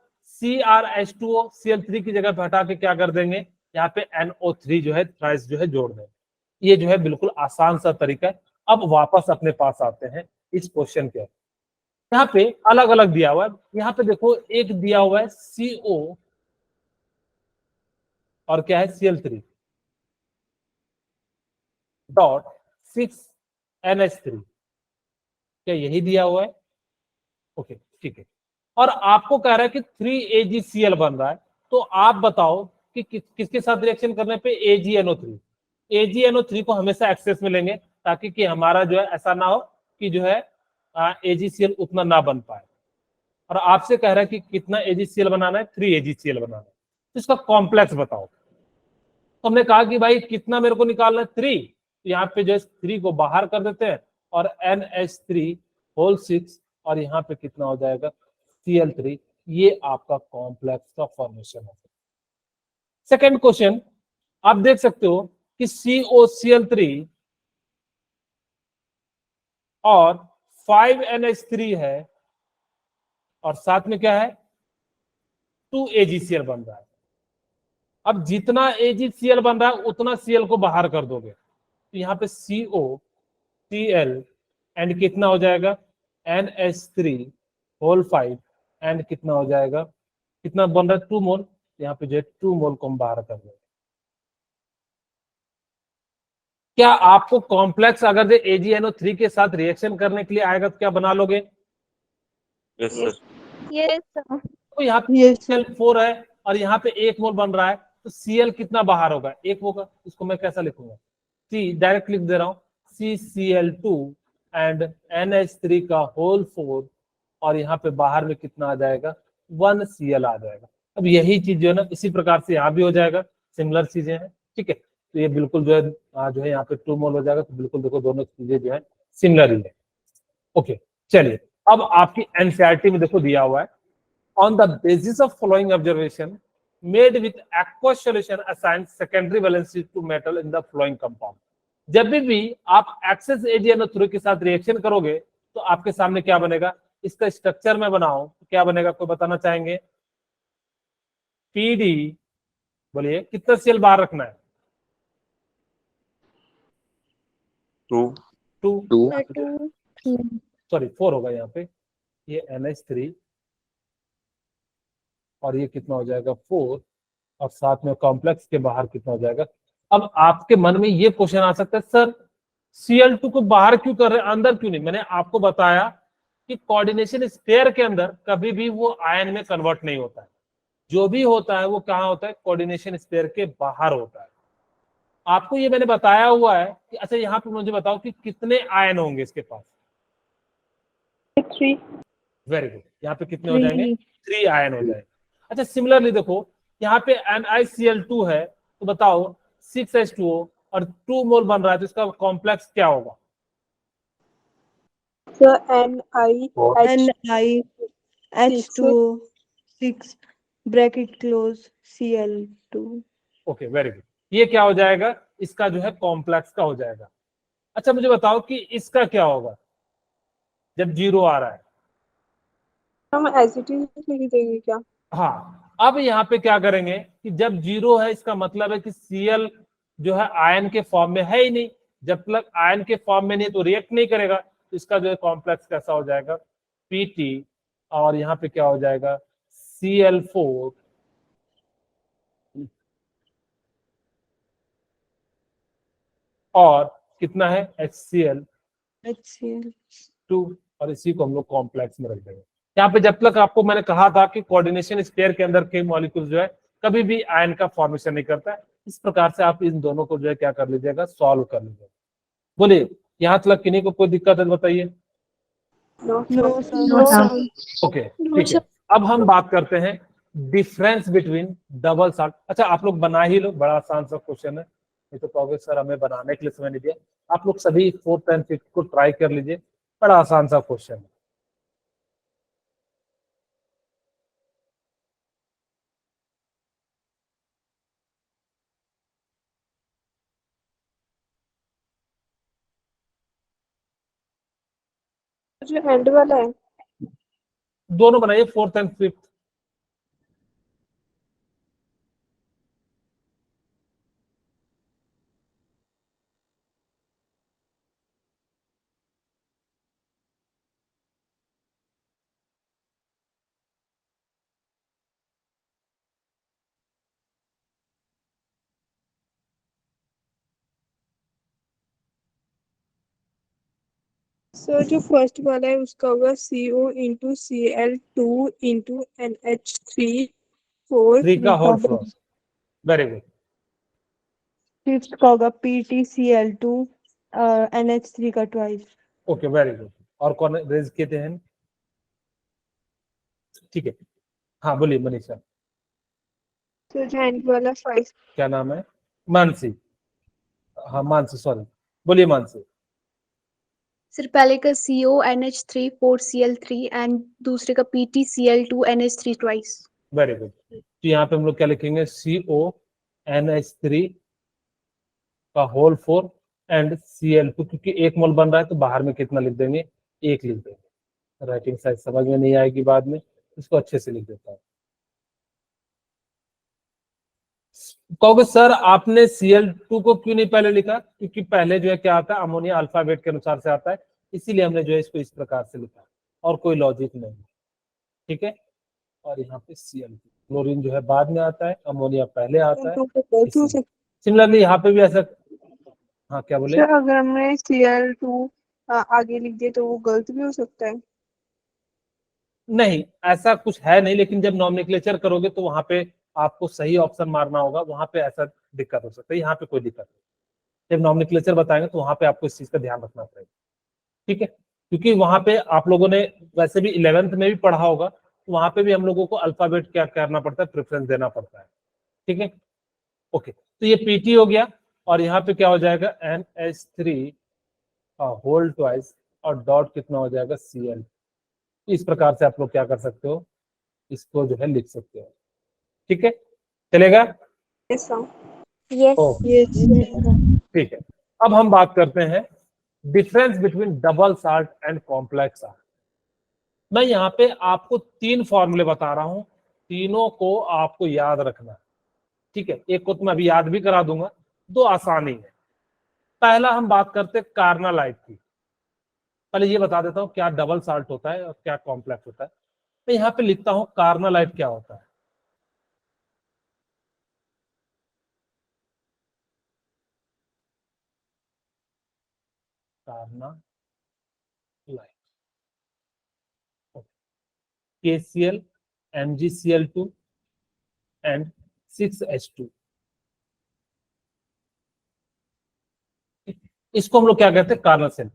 S1: CrH2O, Cl3 की जगह पे हटा के क्या कर देंगे, यहाँ पे NO3 जो है थ्राइस जो है जोड़ देंगे। ये जो है बिल्कुल आसान सा तरीका है। अब वापस अपने पास आते हैं इस क्वेश्चन के। यहाँ पे अलग अलग दिया हुआ है, यहाँ पे देखो एक दिया हुआ है CO और क्या है Cl3 डॉट 6NH3, क्या यही दिया हुआ है? ओके, ठीक है। और आपको कह रहा है कि 3AgCl बन रहा है, तो आप बताओ कि किसके साथ रिएक्शन करने पे AgNO3। AgNO3 को हमेशा एक्सेस में लेंगे ताकि कि हमारा जो है ऐसा ना हो कि जो है AgCl उतना ना बन पाए। और आपसे कह रहा है कि कितना AgCl बनाना है, 3AgCl बनाना है, तो इसका कॉम्प्लेक्स बताओ। तो हमने कहा कि भाई कितना मेरे को निकालना है, 3, तो यहाँ पे जो है 3 को बाहर कर देते हैं और NH3 होल 6, और यहाँ पे कितना हो जाएगा, Cl3। ये आपका कॉम्प्लेक्स का फॉर्मेशन है। सेकेंड क्वेश्चन आप देख सकते हो कि COCl3 और 5NH3 है, और साथ में क्या है, 2AgCl बन रहा है। अब जितना AgCl बन रहा है उतना Cl को बाहर कर दोगे, तो यहाँ पे COCl एंड कितना हो जाएगा, NH3 होल 5 एंड कितना हो जाएगा, कितना बन रहा है, 2 मोल। यहाँ पे जो है 2 मोल को हम बाहर कर देंगे। क्या आपको कॉम्प्लेक्स अगर AgNO3 के साथ रिएक्शन करने के लिए आएगा तो क्या बना लोगे?
S2: Yes, sir.
S4: Yes, sir.
S1: तो यहाँ पे
S2: Yes, sir.
S1: Cl4 है और यहाँ पे 1 मोल बन रहा है, तो Cl कितना बाहर होगा, 1 होगा। इसको मैं कैसा लिखूंगा, C डायरेक्ट लिख दे रहा हूं, CCl2 एंड NH3 का होल 4, और यहाँ पे बाहर में कितना आ जाएगा, 1Cl आ जाएगा। अब यही चीज जो है ना, इसी प्रकार से यहाँ भी हो जाएगा, सिमिलर चीजें हैं, ठीक है। तो ये बिल्कुल जो है यहाँ पे 2 मोल हो जाएगा, तो बिल्कुल देखो दोनों चीजें जो है सिमिलर ही है। ओके, चलिए अब आपकी एनसीईआरटी में देखो दिया हुआ है, on the basis of following observation made with aqueous solution assign secondary valency to metal in the flowing compound। जब भी आप एक्सेस AgNO3 के साथ रिएक्शन करोगे तो आपके सामने क्या बनेगा, इसका स्ट्रक्चर में बनाओ तो क्या बनेगा, कोई बताना चाहेंगे? PD, बोलिए कितना Cl बाहर रखना है? 2, सॉरी 4 होगा यहाँ पे, ये NH3 और ये कितना हो जाएगा, 4, और साथ में कॉम्प्लेक्स के बाहर कितना हो जाएगा। अब आपके मन में ये क्वेश्चन आ सकता है, सर Cl2 को बाहर क्यों कर रहे हैं, अंदर क्यों नहीं? मैंने आपको बताया कि कोऑर्डिनेशन स्पेयर के अंदर कभी भी वो आयन में कन्वर्ट नहीं होता है, जो भी होता है वो कहाँ होता है, कोऑर्डिनेशन स्पेयर के बाहर होता है। आपको ये मैंने बताया हुआ है कि अच्छा यहाँ पे मुझे बताओ कि कितने आयन होंगे इसके पास।
S2: 3.
S1: वेरी गुड, यहाँ पे कितने हो जाएंगे, 3 आयन हो जाएंगे। अच्छा सिमिलरली देखो यहाँ पे NiCl2 है, तो बताओ 6H2O और 2 मोल बन रहा है, तो इसका कॉम्प्लेक्स क्या होगा?
S2: So
S5: NiH2O 6 bracket close Cl2।
S1: Okay, very good, ये क्या हो जाएगा, इसका जो है कॉम्प्लेक्स का हो जाएगा। अच्छा मुझे बताओ कि इसका क्या होगा जब 0 आ रहा है?
S2: हम एसिटिव लिख देंगे क्या?
S1: हाँ, अब यहाँ पे क्या करेंगे कि जब 0 है इसका मतलब है कि Cl जो है आयन के फॉर्म में है ही नहीं, जब तक आयन के फॉर्म में नहीं तो रिएक्ट नहीं करेगा, तो इसका जो है कॉम्प्लेक्स कैसा हो जाएगा, Pt, और यहाँ पे क्या हो जाएगा, Cl4 और कितना है, HCl2, और इसी को हम लोग कॉम्प्लेक्स में रख देंगे। यहाँ पे जब तक आपको मैंने कहा था कि कोऑर्डिनेशन स्पेयर के अंदर के मॉलिक्यूल जो है कभी भी आयन का फॉर्मेशन नहीं करता है। इस प्रकार से आप इन दोनों को जो है क्या कर लीजिएगा, सॉल्व कर लीजिएगा। बोलिए, यहाँ तक किन्हीं को कोई दिक्कत है तो बताइए।
S2: No,
S4: No,
S2: sir.
S1: ओके, ठीक है। अब हम बात करते हैं डिफरेंस बिटवीन डबल साल्ट। अच्छा, आप लोग बना ही लो, बड़ा आसान सा क्वेश्चन है। ये तो कहोगे सर हमें बनाने के लिए समय नहीं दिया। आप लोग सभी 4th and 5th को ट्राई कर लीजिए, बड़ा आसान सा क्वेश्चन है।
S2: जो एंड वाला है
S1: दोनों बनाइए, 4th and 5th।
S2: सर, जो फर्स्ट वाला है उसका होगा CO into Cl2 into NH3 4
S1: 3 का whole floor. Very good.
S5: Fifth का होगा PTCl2 NH3 का ट्वाइस।
S1: Okay, very good. और कौन रेज किए थे हैं? ठीक है, हाँ बोलिए मनीषा।
S2: तो जो एंड वाला 5
S1: क्या नाम है? मानसी। हाँ मानसी, सॉरी, बोलिए मानसी।
S4: सर पहले का CONH3 4Cl3 एंड दूसरे का PTCl2 NH3 twice.
S1: Very good. तो यहाँ पे हम लोग क्या लिखेंगे? CONH3 का होल 4 एंड Cl2, क्योंकि 1 मोल बन रहा है तो बाहर में कितना लिख देंगे? 1 लिख देंगे। राइटिंग साइज समझ में नहीं आएगी बाद में, इसको अच्छे से लिख देता हूँ। कहोगे सर आपने Cl2 को क्यों नहीं पहले लिखा? क्योंकि पहले जो है क्या आता है, अमोनिया अल्फाबेट के अनुसार से आता है, इसीलिए हमने जो है इसको इस प्रकार से लिखा, और कोई लॉजिक नहीं। ठीक है, और यहाँ पे Cl2, क्लोरीन जो है बाद में आता है, अमोनिया पहले आता है। सिमिलरली यहाँ पे भी ऐसा। हाँ क्या बोले?
S2: सर, अगर हमने Cl2 आगे लिख दिया तो वो गलत भी हो सकता है।
S1: नहीं, ऐसा कुछ है नहीं, लेकिन जब नॉमेनक्लेचर करोगे तो वहां पे आपको सही ऑप्शन मारना होगा, वहां पे ऐसा दिक्कत हो सकता है, यहाँ पे कोई दिक्कत नहीं। जब नॉमेनक्लेचर बताएंगे तो वहां पे आपको इस चीज का ध्यान रखना पड़ेगा। ठीक है, क्योंकि वहां पे आप लोगों ने वैसे भी 11th में भी पढ़ा होगा, तो वहां पे भी हम लोगों को अल्फाबेट क्या करना पड़ता है, प्रेफरेंस देना पड़ता है। ठीक है, ओके। तो ये पीटी हो गया, और यहाँ पे क्या हो जाएगा? NH3 होल ट्वाइस, और डॉट कितना हो जाएगा? Cl। इस प्रकार से आप लोग क्या कर सकते हो, इसको जो है लिख सकते हो। ठीक है, चलेगा?
S2: Yes sir.
S4: यस।
S1: ओके, ठीक है। अब हम बात करते हैं difference between double salt and complex salt. मैं यहाँ पे आपको 3 फॉर्मूले बता रहा हूं, तीनों को आपको याद रखना है। ठीक है, एक को तो मैं अभी याद भी करा दूंगा, 2 आसानी है। पहला हम बात करते हैं कार्नालाइट की। पहले ये बता देता हूं क्या डबल साल्ट होता है और क्या कॉम्प्लेक्स होता है। मैं यहाँ पे लिखता हूं कार्नालाइट क्या होता है। Carnallite, KCl, MgCl2 and 6H2। इसको हम लोग क्या कहते हैं? कार्नोसिल।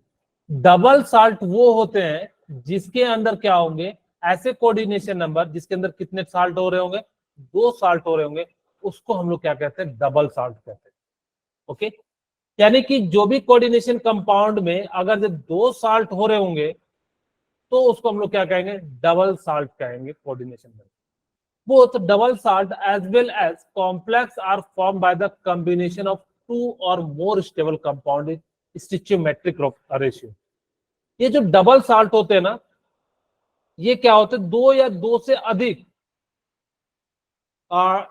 S1: डबल साल्ट वो होते हैं जिसके अंदर क्या होंगे? ऐसे कोऑर्डिनेशन नंबर जिसके अंदर कितने साल्ट हो रहे होंगे? 2 साल्ट हो रहे होंगे, उसको हम लोग क्या कहते हैं? डबल साल्ट कहते हैं। ओके, यानी कि जो भी कोऑर्डिनेशन कंपाउंड में अगर जब 2 साल्ट हो रहे होंगे तो उसको हम लोग क्या कहेंगे? डबल साल्ट कहेंगे कोऑर्डिनेशन में। Both double salt as well as complex are formed by the combination of 2 or more stable compound in stoichiometric ratio। ये जो डबल साल्ट होते हैं ना, ये क्या होते हैं? 2 या 2 से अधिक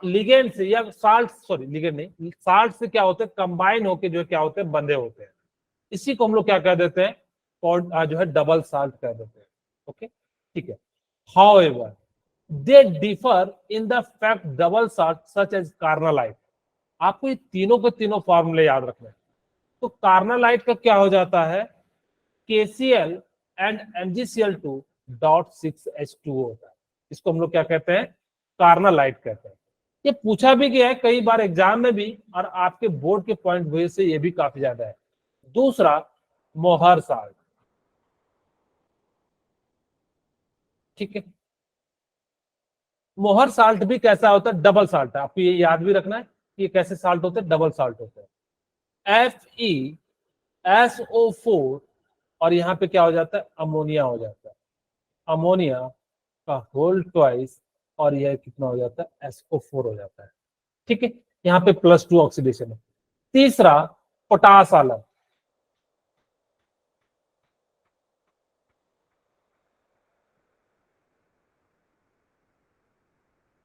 S1: लिगेंड से, या साल्ट, सॉरी लिगेंड नहीं, साल्ट से क्या होते हैं? कंबाइन होके जो क्या होते हैं? बंधे होते हैं। इसी को हम लोग क्या कह देते हैं? जो है डबल साल्ट कह देते हैं। ओके, ठीक है। However they differ in the fact double salt such as carnallite. आपको ये तीनों के तीनों फॉर्मूले याद रखने हैं। तो कार्नालाइट का क्या हो जाता है? KCl and MgCl2 dot 6H2 होता है। इसको हम लोग क्या कहते हैं? कार्नालाइट कहते हैं। ये पूछा भी गया है कई बार एग्जाम में भी, और आपके बोर्ड के पॉइंट व्यू से ये भी काफी ज्यादा है। दूसरा मोहर साल्ट, ठीक है। मोहर साल्ट भी कैसा होता है, डबल साल्ट है, आपको ये याद भी रखना है कि ये कैसे साल्ट होते हैं, डबल साल्ट होते हैं। FeSO4 और यहाँ पे क्या हो जाता है, अमोनिया हो जाता है, अमोनिया का होल ट्वाइस, और यह कितना हो जाता है, SO4 हो जाता है, ठीक है। यहाँ पे +2 ऑक्सीडेशन है। तीसरा पोटास आलम,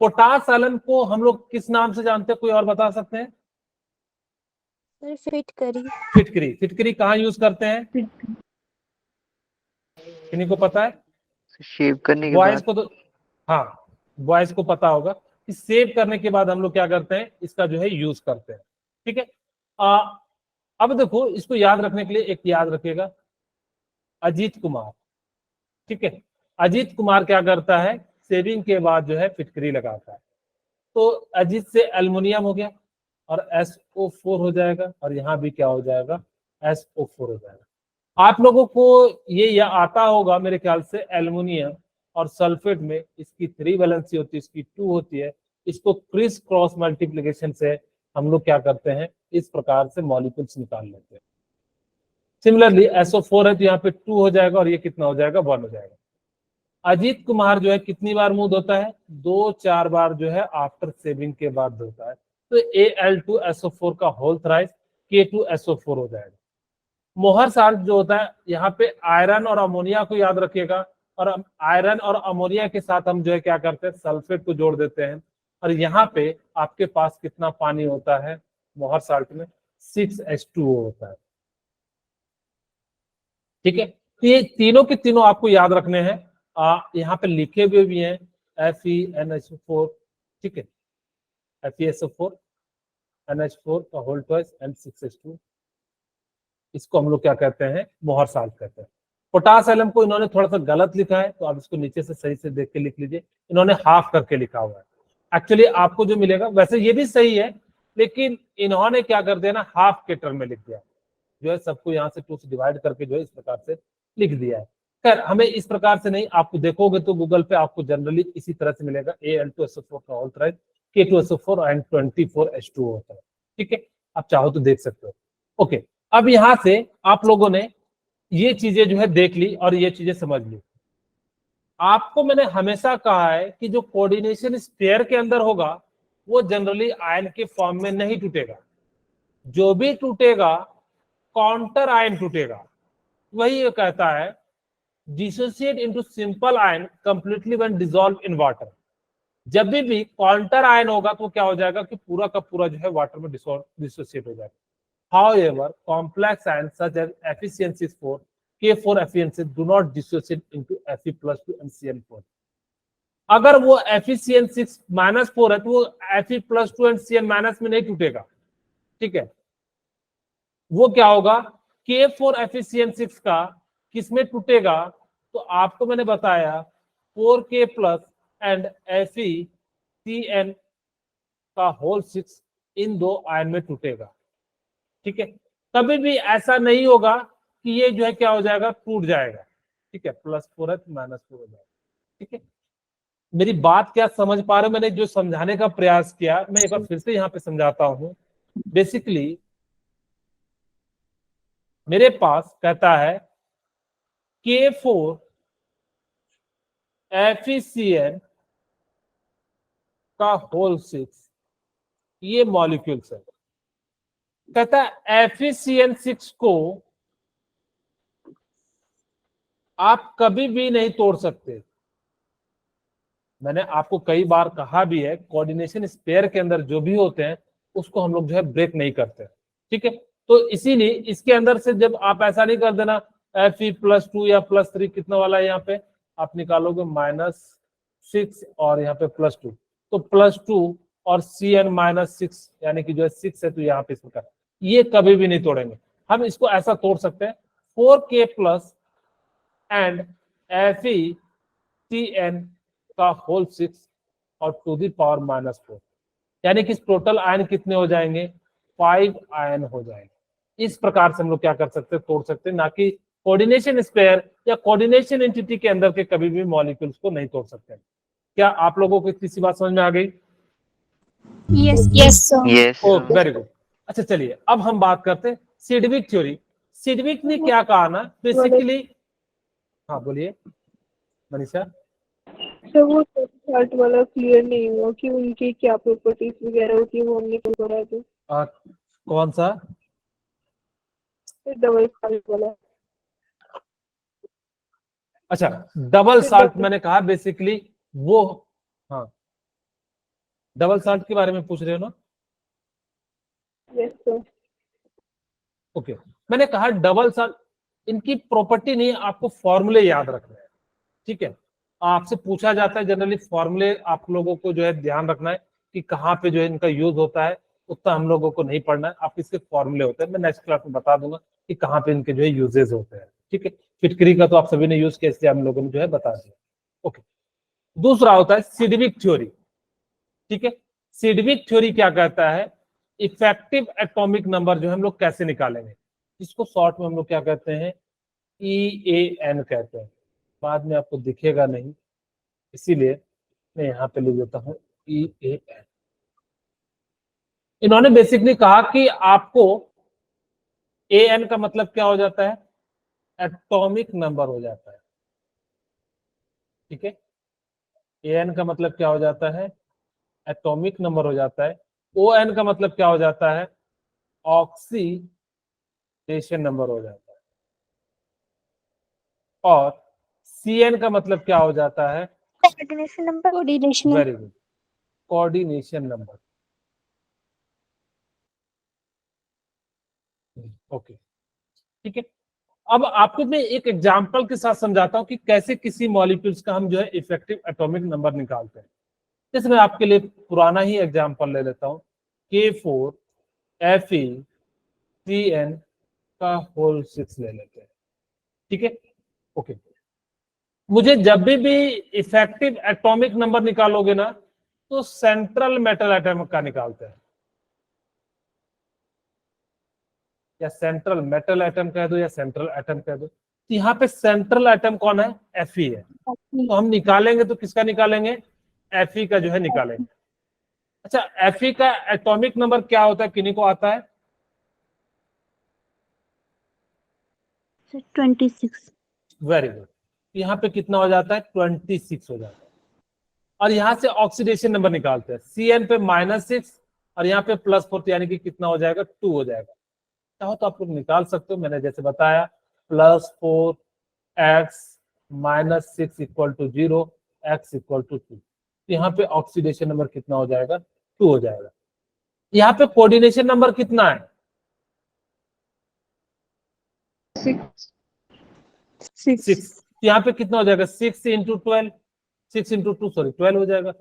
S1: पोटास आलम को हम लोग किस नाम से जानते हैं, कोई और बता सकते हैं?
S2: सर फिटकरी।
S1: फिटकरी, फिटकरी कहाँ यूज करते हैं, किन्हीं को पता है?
S3: शेव करने के
S1: बॉयज
S3: बाद।
S1: को तो, हाँ बॉयज को पता होगा कि सेव करने के बाद हम लोग क्या करते हैं, इसका जो है यूज करते हैं, ठीक है। अब देखो, इसको याद रखने के लिए एक याद रखिएगा, अजीत कुमार, ठीक है। अजीत कुमार क्या करता है, सेविंग के बाद जो है फिटकरी लगाता है, तो अजीत से एल्युमिनियम हो गया और SO4 हो जाएगा, और यहाँ भी क्या हो जाएगा, SO4 हो जाएगा। आप लोगों को ये आता होगा मेरे ख्याल से, एल्युमिनियम और सल्फेट में इसकी 3 वैलेंसी होती है, इसकी 2 होती है। इसको क्रिस क्रॉस मल्टीप्लिकेशन से हम लोग क्या करते हैं, इस प्रकार से मॉलिक्यूल्स निकाल लेते हैं। सिमिलरली SO4 है तो यहाँ पे 2 हो जाएगा, और ये कितना हो जाएगा, 1 हो जाएगा। अजीत कुमार जो है कितनी बार मूव होता है, 2-4 बार जो है आफ्टर सेविंग के बाद होता है, तो Al2SO4 का होल थ्राइस K2SO4 हो जाएगा। मोहर साल्ट जो होता है, यहाँ पे आयरन और अमोनिया को याद रखिएगा, और आयरन और अमोनिया के साथ हम जो है क्या करते हैं, सल्फेट को जोड़ देते हैं, और यहाँ पे आपके पास कितना पानी होता है मोहर साल्ट में, 6H2O होता है, ठीक है। तो ये तीनों के तीनों आपको याद रखने हैं, यहाँ पे लिखे हुए भी हैं, FeNH4, ठीक है, FeSO4 NH4 का होल ट्वाइस एंड 6H2, इसको हम लोग क्या कहते हैं, मोहर साल्ट कहते हैं। पोटास एलम को इन्होंने थोड़ा सा गलत लिखा है, तो आप इसको नीचे से सही से देख के लिख लीजिए, इन्होंने हाफ करके लिखा हुआ है। एक्चुअली आपको जो मिलेगा वैसे ये भी सही है, लेकिन इन्होंने क्या कर दिया ना, हाफ के टर्म में लिख दिया, जो है सबको यहाँ से 2 से डिवाइड करके जो है इस प्रकार से लिख दिया है। खैर हमें इस प्रकार से नहीं, आपको देखोगे तो गूगल पे आपको जनरली इसी तरह से मिलेगा, Al2SO4 का whole thrice K2SO4 and 24H2O होता है, ठीक है। आप चाहो तो देख सकते हो। ओके, अब यहां से आप लोगों ने ये चीजें जो है देख ली और ये चीजें समझ ली। आपको मैंने हमेशा कहा है कि जो कोऑर्डिनेशन इस पेयर के अंदर होगा वो जनरली आयन के फॉर्म में नहीं टूटेगा, जो भी टूटेगा काउंटर आयन टूटेगा। वही ये कहता है dissociate into simple ion completely when dissolve in water. जब भी काउंटर आयन होगा तो क्या हो जाएगा कि पूरा का पूरा जो है वाटर में डिसोसिएट हो जाएगा। However, complex ions such as Fe4, K4 FeNC do not dissociate into Fe+2 and Cn4. अगर वो FeCN6-4 है तो वो Fe+2 एंड Cn- में नहीं टूटेगा, ठीक है। वो क्या होगा, K4 FeCN6 का किसमें टूटेगा, तो आपको मैंने बताया 4K+ एंड FeCN का होल 6 इन 2 आयन में टूटेगा, ठीक है। कभी भी ऐसा नहीं होगा कि ये जो है क्या हो जाएगा, टूट जाएगा, ठीक है। +4 है तो -4 हो जाएगा, ठीक है। मेरी बात क्या समझ पा रहे हो, मैंने जो समझाने का प्रयास किया मैं एक बार फिर से यहाँ पे समझाता हूं। बेसिकली मेरे पास कहता है K4 FeCN का होल 6, ये मॉलिक्यूल्स है। कहता है FeCN6 को आप कभी भी नहीं तोड़ सकते। मैंने आपको कई बार कहा भी है, कोऑर्डिनेशन स्पेयर के अंदर जो भी होते हैं उसको हम लोग जो है ब्रेक नहीं करते, ठीक है। तो इसीलिए इसके अंदर से जब आप ऐसा नहीं कर देना, Fe+2 या +3 कितना वाला है यहाँ पे आप निकालोगे -6 और यहाँ पे +2, तो +2 और Cn-6 यानी कि जो है 6 है, तो यहाँ पे इसका ये कभी भी नहीं तोड़ेंगे। हम इसको ऐसा तोड़ सकते हैं 4K+ एंड FeCN का होल 6 और टू दी पावर -4, यानी कि टोटल आयन कितने हो जाएंगे, 5 आयन हो जाएंगे, इस प्रकार से हम लोग क्या कर सकते हैं, तोड़ सकते हैं, ना कि कोऑर्डिनेशन स्पेयर या कोऑर्डिनेशन एंटिटी के अंदर के कभी भी मॉलिक्यूल्स को नहीं तोड़ सकते हैं। क्या आप लोगों को इतनी सी बात समझ में आ गई?
S4: Yes, yes, sir.
S3: यस
S1: ओ वेरी गुड। अच्छा चलिए अब हम बात करते हैं सिडविक थ्योरी। सिडविक ने क्या कहा ना, बेसिकली, हाँ बोलिए मनीषा।
S2: सर वो चार्ट वाला क्लियर नहीं हुआ कि उनकी क्या प्रॉपर्टीज वगैरह होती है, वो हमने कल करा था।
S1: कौन सा?
S2: डबल साल्ट वाला।
S1: अच्छा डबल साल्ट मैंने कहा बेसिकली वो, हाँ डबल साल्ट के बारे में पूछ रहे हो ना?
S2: Yes sir.
S1: ओके मैंने कहा डबल साल्ट, इनकी प्रॉपर्टी नहीं, आपको फॉर्मूले याद रखना है, ठीक है? आपसे पूछा जाता है जनरली फॉर्मूले, आप लोगों को जो है ध्यान रखना है कि कहाँ पे जो है इनका यूज होता है, उतना हम लोगों को नहीं पढ़ना है। आप इसके फॉर्मूले होते हैं, मैं नेक्स्ट क्लास में बता दूंगा कि कहाँ पे इनके जो है यूजेस होते हैं, ठीक है? फिटकरी का तो आप सभी ने यूज किया, इसलिए हम लोगों ने जो है बता दिया। ओके दूसरा होता है सिडविक थ्योरी, ठीक है? सिडविक थ्योरी क्या कहता है, इफेक्टिव एटॉमिक नंबर जो हम लोग कैसे निकालेंगे, इसको शॉर्ट में हम लोग क्या कहते हैं, EAN कहते हैं। बाद में आपको दिखेगा नहीं, इसीलिए मैं यहाँ पे लिख देता हूँ EAN। इन्होंने बेसिकली कहा कि आपको AN का मतलब क्या हो जाता है, एटॉमिक नंबर हो जाता है, ठीक है? AN का मतलब क्या हो जाता है, एटॉमिक नंबर हो जाता है। ON का मतलब क्या हो जाता है, ऑक्सीडेशन नंबर हो जाता है। और CN का मतलब क्या हो जाता है,
S4: Coordination number. Coordination.
S1: Very good, coordination number. Okay ठीक है। अब आपको मैं एक एग्जांपल के साथ समझाता हूं कि कैसे किसी मॉलिक्यूल्स का हम जो है इफेक्टिव एटॉमिक नंबर निकालते हैं। जैसे मैं आपके लिए पुराना ही एग्जांपल ले लेता हूं, K4FeCN का होल 6 ले लेते हैं, ठीक है? ओके मुझे जब भी इफेक्टिव एटॉमिक नंबर निकालोगे ना, तो सेंट्रल मेटल एटम का निकालते हैं, या सेंट्रल मेटल एटम कह दो या सेंट्रल एटम कह दो। तो यहाँ पे सेंट्रल एटम कौन है, Fe है, तो हम निकालेंगे तो किसका निकालेंगे, Fe का जो है निकालेंगे। अच्छा Fe का एटॉमिक नंबर क्या होता है, किन्हीं को आता है?
S4: 26.
S1: वेरी गुड, यहाँ पे कितना हो जाता है, 26 हो जाता है। और यहाँ से ऑक्सीडेशन नंबर निकालते हैं, CN पे -6 और यहाँ पे +4, यानी कि कितना हो जाएगा, 2 हो जाएगा। चाहो तो आप लोग निकाल सकते हो, मैंने जैसे बताया +4x -6 = 0, x = 2। यहाँ पे ऑक्सीडेशन नंबर कितना हो जाएगा, 2 हो जाएगा। यहाँ पे कोऑर्डिनेशन नंबर कितना है, 6। यहाँ पे कितना हो जाएगा, 6 × 12, 6 × 2 सॉरी 12 हो जाएगा।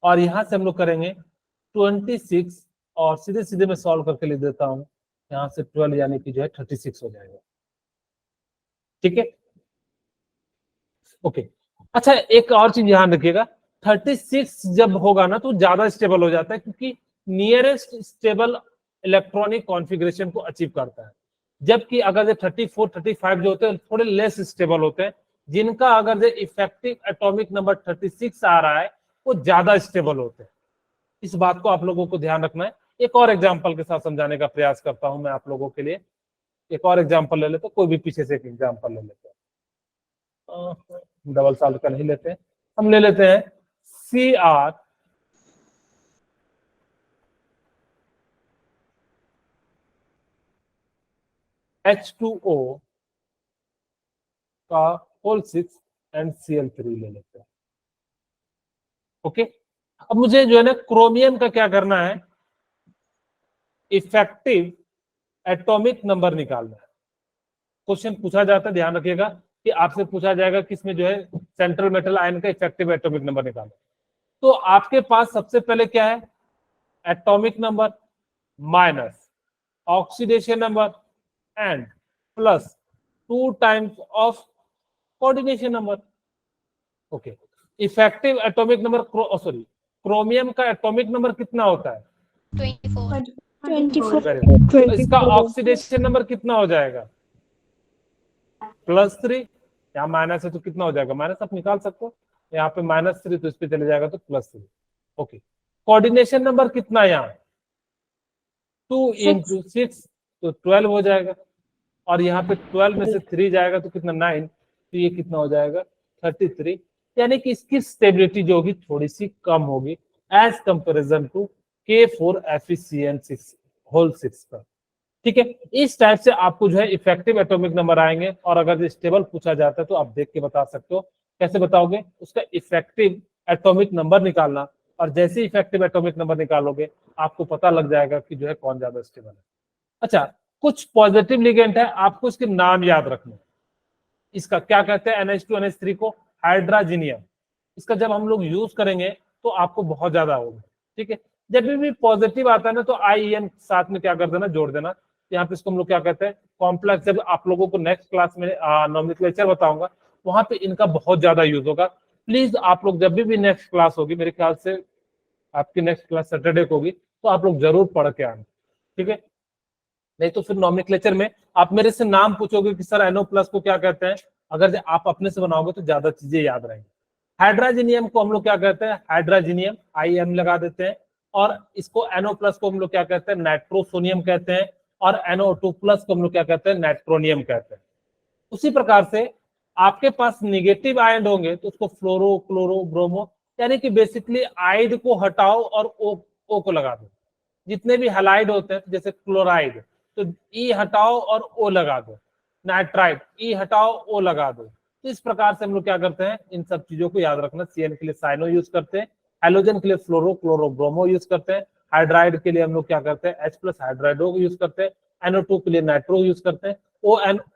S1: और यहां से हम लोग करेंगे 26 और सीधे सीधे मैं सॉल्व करके लिख देता हूं, यहां से 12 यानी कि जो है 36 हो जाएगा, ठीक है? ओके अच्छा एक और चीज ध्यान रखिएगा, 36 जब होगा ना तो ज्यादा स्टेबल हो जाता है, क्योंकि नियरेस्ट स्टेबल इलेक्ट्रॉनिक कॉन्फ़िगरेशन को अचीव करता है। जबकि अगर जो 34 35 जो होते हैं थोड़े लेस स्टेबल होते हैं, जिनका अगर जो इफेक्टिव एटॉमिक नंबर 36 आ रहा है वो ज्यादा स्टेबल होते हैं। इस बात को आप लोगों को ध्यान रखना है। एक और एग्जांपल के साथ समझाने का प्रयास करता हूं मैं आप लोगों के लिए। एक और एग्जांपल ले लेते हैं, कोई भी पीछे से एक एग्जांपल ले लेते हैं, डबल सॉल्व का नहीं लेते हैं, हम ले लेते हैं Cr H2O का होल 6 एंड Cl3 ले लेते हैं। ओके अब मुझे जो है ना क्रोमियम का क्या करना है, इफेक्टिव एटॉमिक नंबर निकालना है। क्वेश्चन पूछा जाता है, ध्यान रखिएगा कि आपसे पूछा जाएगा कि इसमें जो है सेंट्रल मेटल आयन का इफेक्टिव एटॉमिक नंबर निकालना। तो आपके पास सबसे पहले क्या है, atomic number minus oxidation number and plus 2 times of coordination number. Okay effective atomic number sorry chromium का एटॉमिक नंबर कितना होता है,
S4: 24.
S2: 24
S1: Very good. तो
S2: 24
S1: इसका ऑक्सीडेशन नंबर कितना हो जाएगा? +3, यहाँ माइनस है तो कितना हो जाएगा? माइनस आप निकाल सकते हो, यहाँ पे -3 तो इस पे चले जाएगा तो +3। ओके, कोऑर्डिनेशन नंबर कितना है यहाँ? 2 × 6 तो 12 हो जाएगा, और यहाँ पे 12 में से 3 जाएगा तो कितना? 9, तो ये कितना हो जाएगा? 33। यानी कि इसकी स्टेबिलिटी जो होगी थोड़ी सी कम होगी as comparison to K4FeCN6 whole 6 का। ठीक है, इस टाइप से आपको जो है इफेक्टिव एटॉमिक नंबर आएंगे, और अगर स्टेबल पूछा जाता है तो आप देख के बता सकते हो। कैसे बताओगे? उसका इफेक्टिव एटॉमिक नंबर निकालना, और जैसे इफेक्टिव एटॉमिक नंबर निकालोगे आपको पता लग जाएगा कि जो है कौन ज्यादा स्टेबल है। अच्छा, कुछ पॉजिटिव लिगेंड है, आपको इसके नाम याद रखना। इसका क्या कहते हैं? NH2 NH3 को हाइड्राजीनियम। इसका जब हम लोग यूज करेंगे तो आपको बहुत ज्यादा होगा। ठीक है, जब भी पॉजिटिव आता है ना तो IN साथ में क्या कर देना? जोड़ देना। यहाँ पे इसको हम लोग क्या कहते हैं? कॉम्प्लेक्स। जब आप लोगों को नेक्स्ट क्लास में नॉमेनक्लेचर बताऊंगा वहां पे इनका बहुत ज्यादा यूज होगा। प्लीज आप लोग जब भी नेक्स्ट क्लास होगी, मेरे ख्याल से आपकी नेक्स्ट क्लास सैटरडे को होगी, तो आप लोग जरूर पढ़ के आना। ठीक है, नहीं तो फिर नॉमेनक्लेचर में आप मेरे से नाम पूछोगे कि सर NO+ को क्या कहते हैं, अगर आप अपने से बनाओगे तो ज्यादा चीजें याद रहेंगी। हाइड्राजीनियम को हम लोग क्या कहते हैं? हाइड्राजीनियम, IM लगा देते हैं। और इसको NO+ को हम लोग क्या कहते हैं? नाइट्रोसोनियम कहते हैं। और NO2+ को हम लोग क्या कहते हैं? नाइट्रोनियम कहते हैं। उसी प्रकार से आपके पास निगेटिव आयन होंगे तो उसको फ्लोरो, क्लोरो, ब्रोमो, यानी कि बेसिकली आइड को हटाओ और ओ को लगा दो। जितने भी हैलाइड होते हैं, जैसे क्लोराइड, तो ई हटाओ और ओ लगा दो। नाइट्राइड, ई हटाओ, ओ लगा दो। तो इस प्रकार से हम लोग क्या करते हैं? इन सब चीजों को याद रखना। CN के लिए साइनो यूज करते हैं, हेलोजन के लिए फ्लोरो, क्लोरो, ब्रोमो यूज करते हैं। हाइड्राइड के लिए हम लोग क्या करते हैं? H+ हाइड्राइडो यूज करते हैं। NO2 के लिए नाइट्रो यूज करते हैं।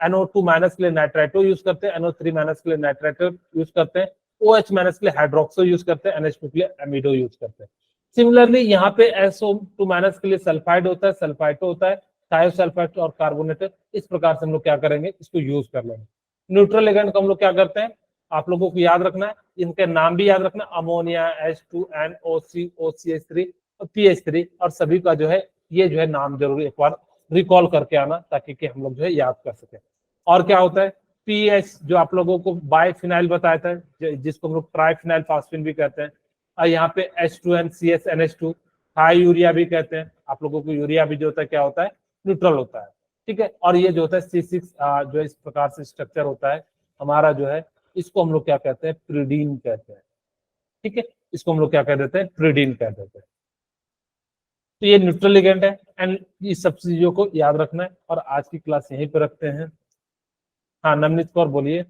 S1: NO2- के लिए नाइट्राइटो यूज करते हैं। NO3- के लिए नाइट्राइटो यूज करते हैं। OH- के लिए हाइड्रोक्सो यूज करते हैं। NH2 के लिए एमिडो यूज करते हैं। सिमिलरली यहाँ पे SO2- के लिए सल्फाइड होता है, सल्फाइटो होता है, थायोसल्फाइड और कार्बोनेट। इस प्रकार से हम लोग क्या करेंगे? इसको यूज कर लेंगे। न्यूट्रल लिगेंड को हम लोग क्या करते हैं? आप लोगों को याद रखना है, इनके नाम भी याद रखना। अमोनिया, H2NO3, OCH3 और PH3, और सभी का जो है ये जो है नाम जरूर एक बार रिकॉल करके आना, ताकि कि हम लोग जो है याद कर सके। और क्या होता है? पीएच, जो आप लोगों को बाइफिनाइल बताया था, जिसको हम लोग ट्राइफिनाइल फास्फिन भी कहते हैं। और यहाँ पे H2NCSNH2 हाई यूरिया भी कहते हैं। आप लोगों को यूरिया भी जो होता है क्या होता है? न्यूट्रल होता है। ठीक है, और ये जो होता है C6 जो इस प्रकार से स्ट्रक्चर होता है हमारा जो है, इसको हम लोग क्या कहते हैं? प्रिडीन कहते हैं। ठीक है, इसको हम लोग क्या कह देते हैं? प्रिडीन कह देते हैं। तो ये न्यूट्रल लिगेंड है, एंड इस सब चीजों को याद रखना है। और आज की क्लास यहीं पे रखते हैं। हाँ, नवनीत कौर बोलिए।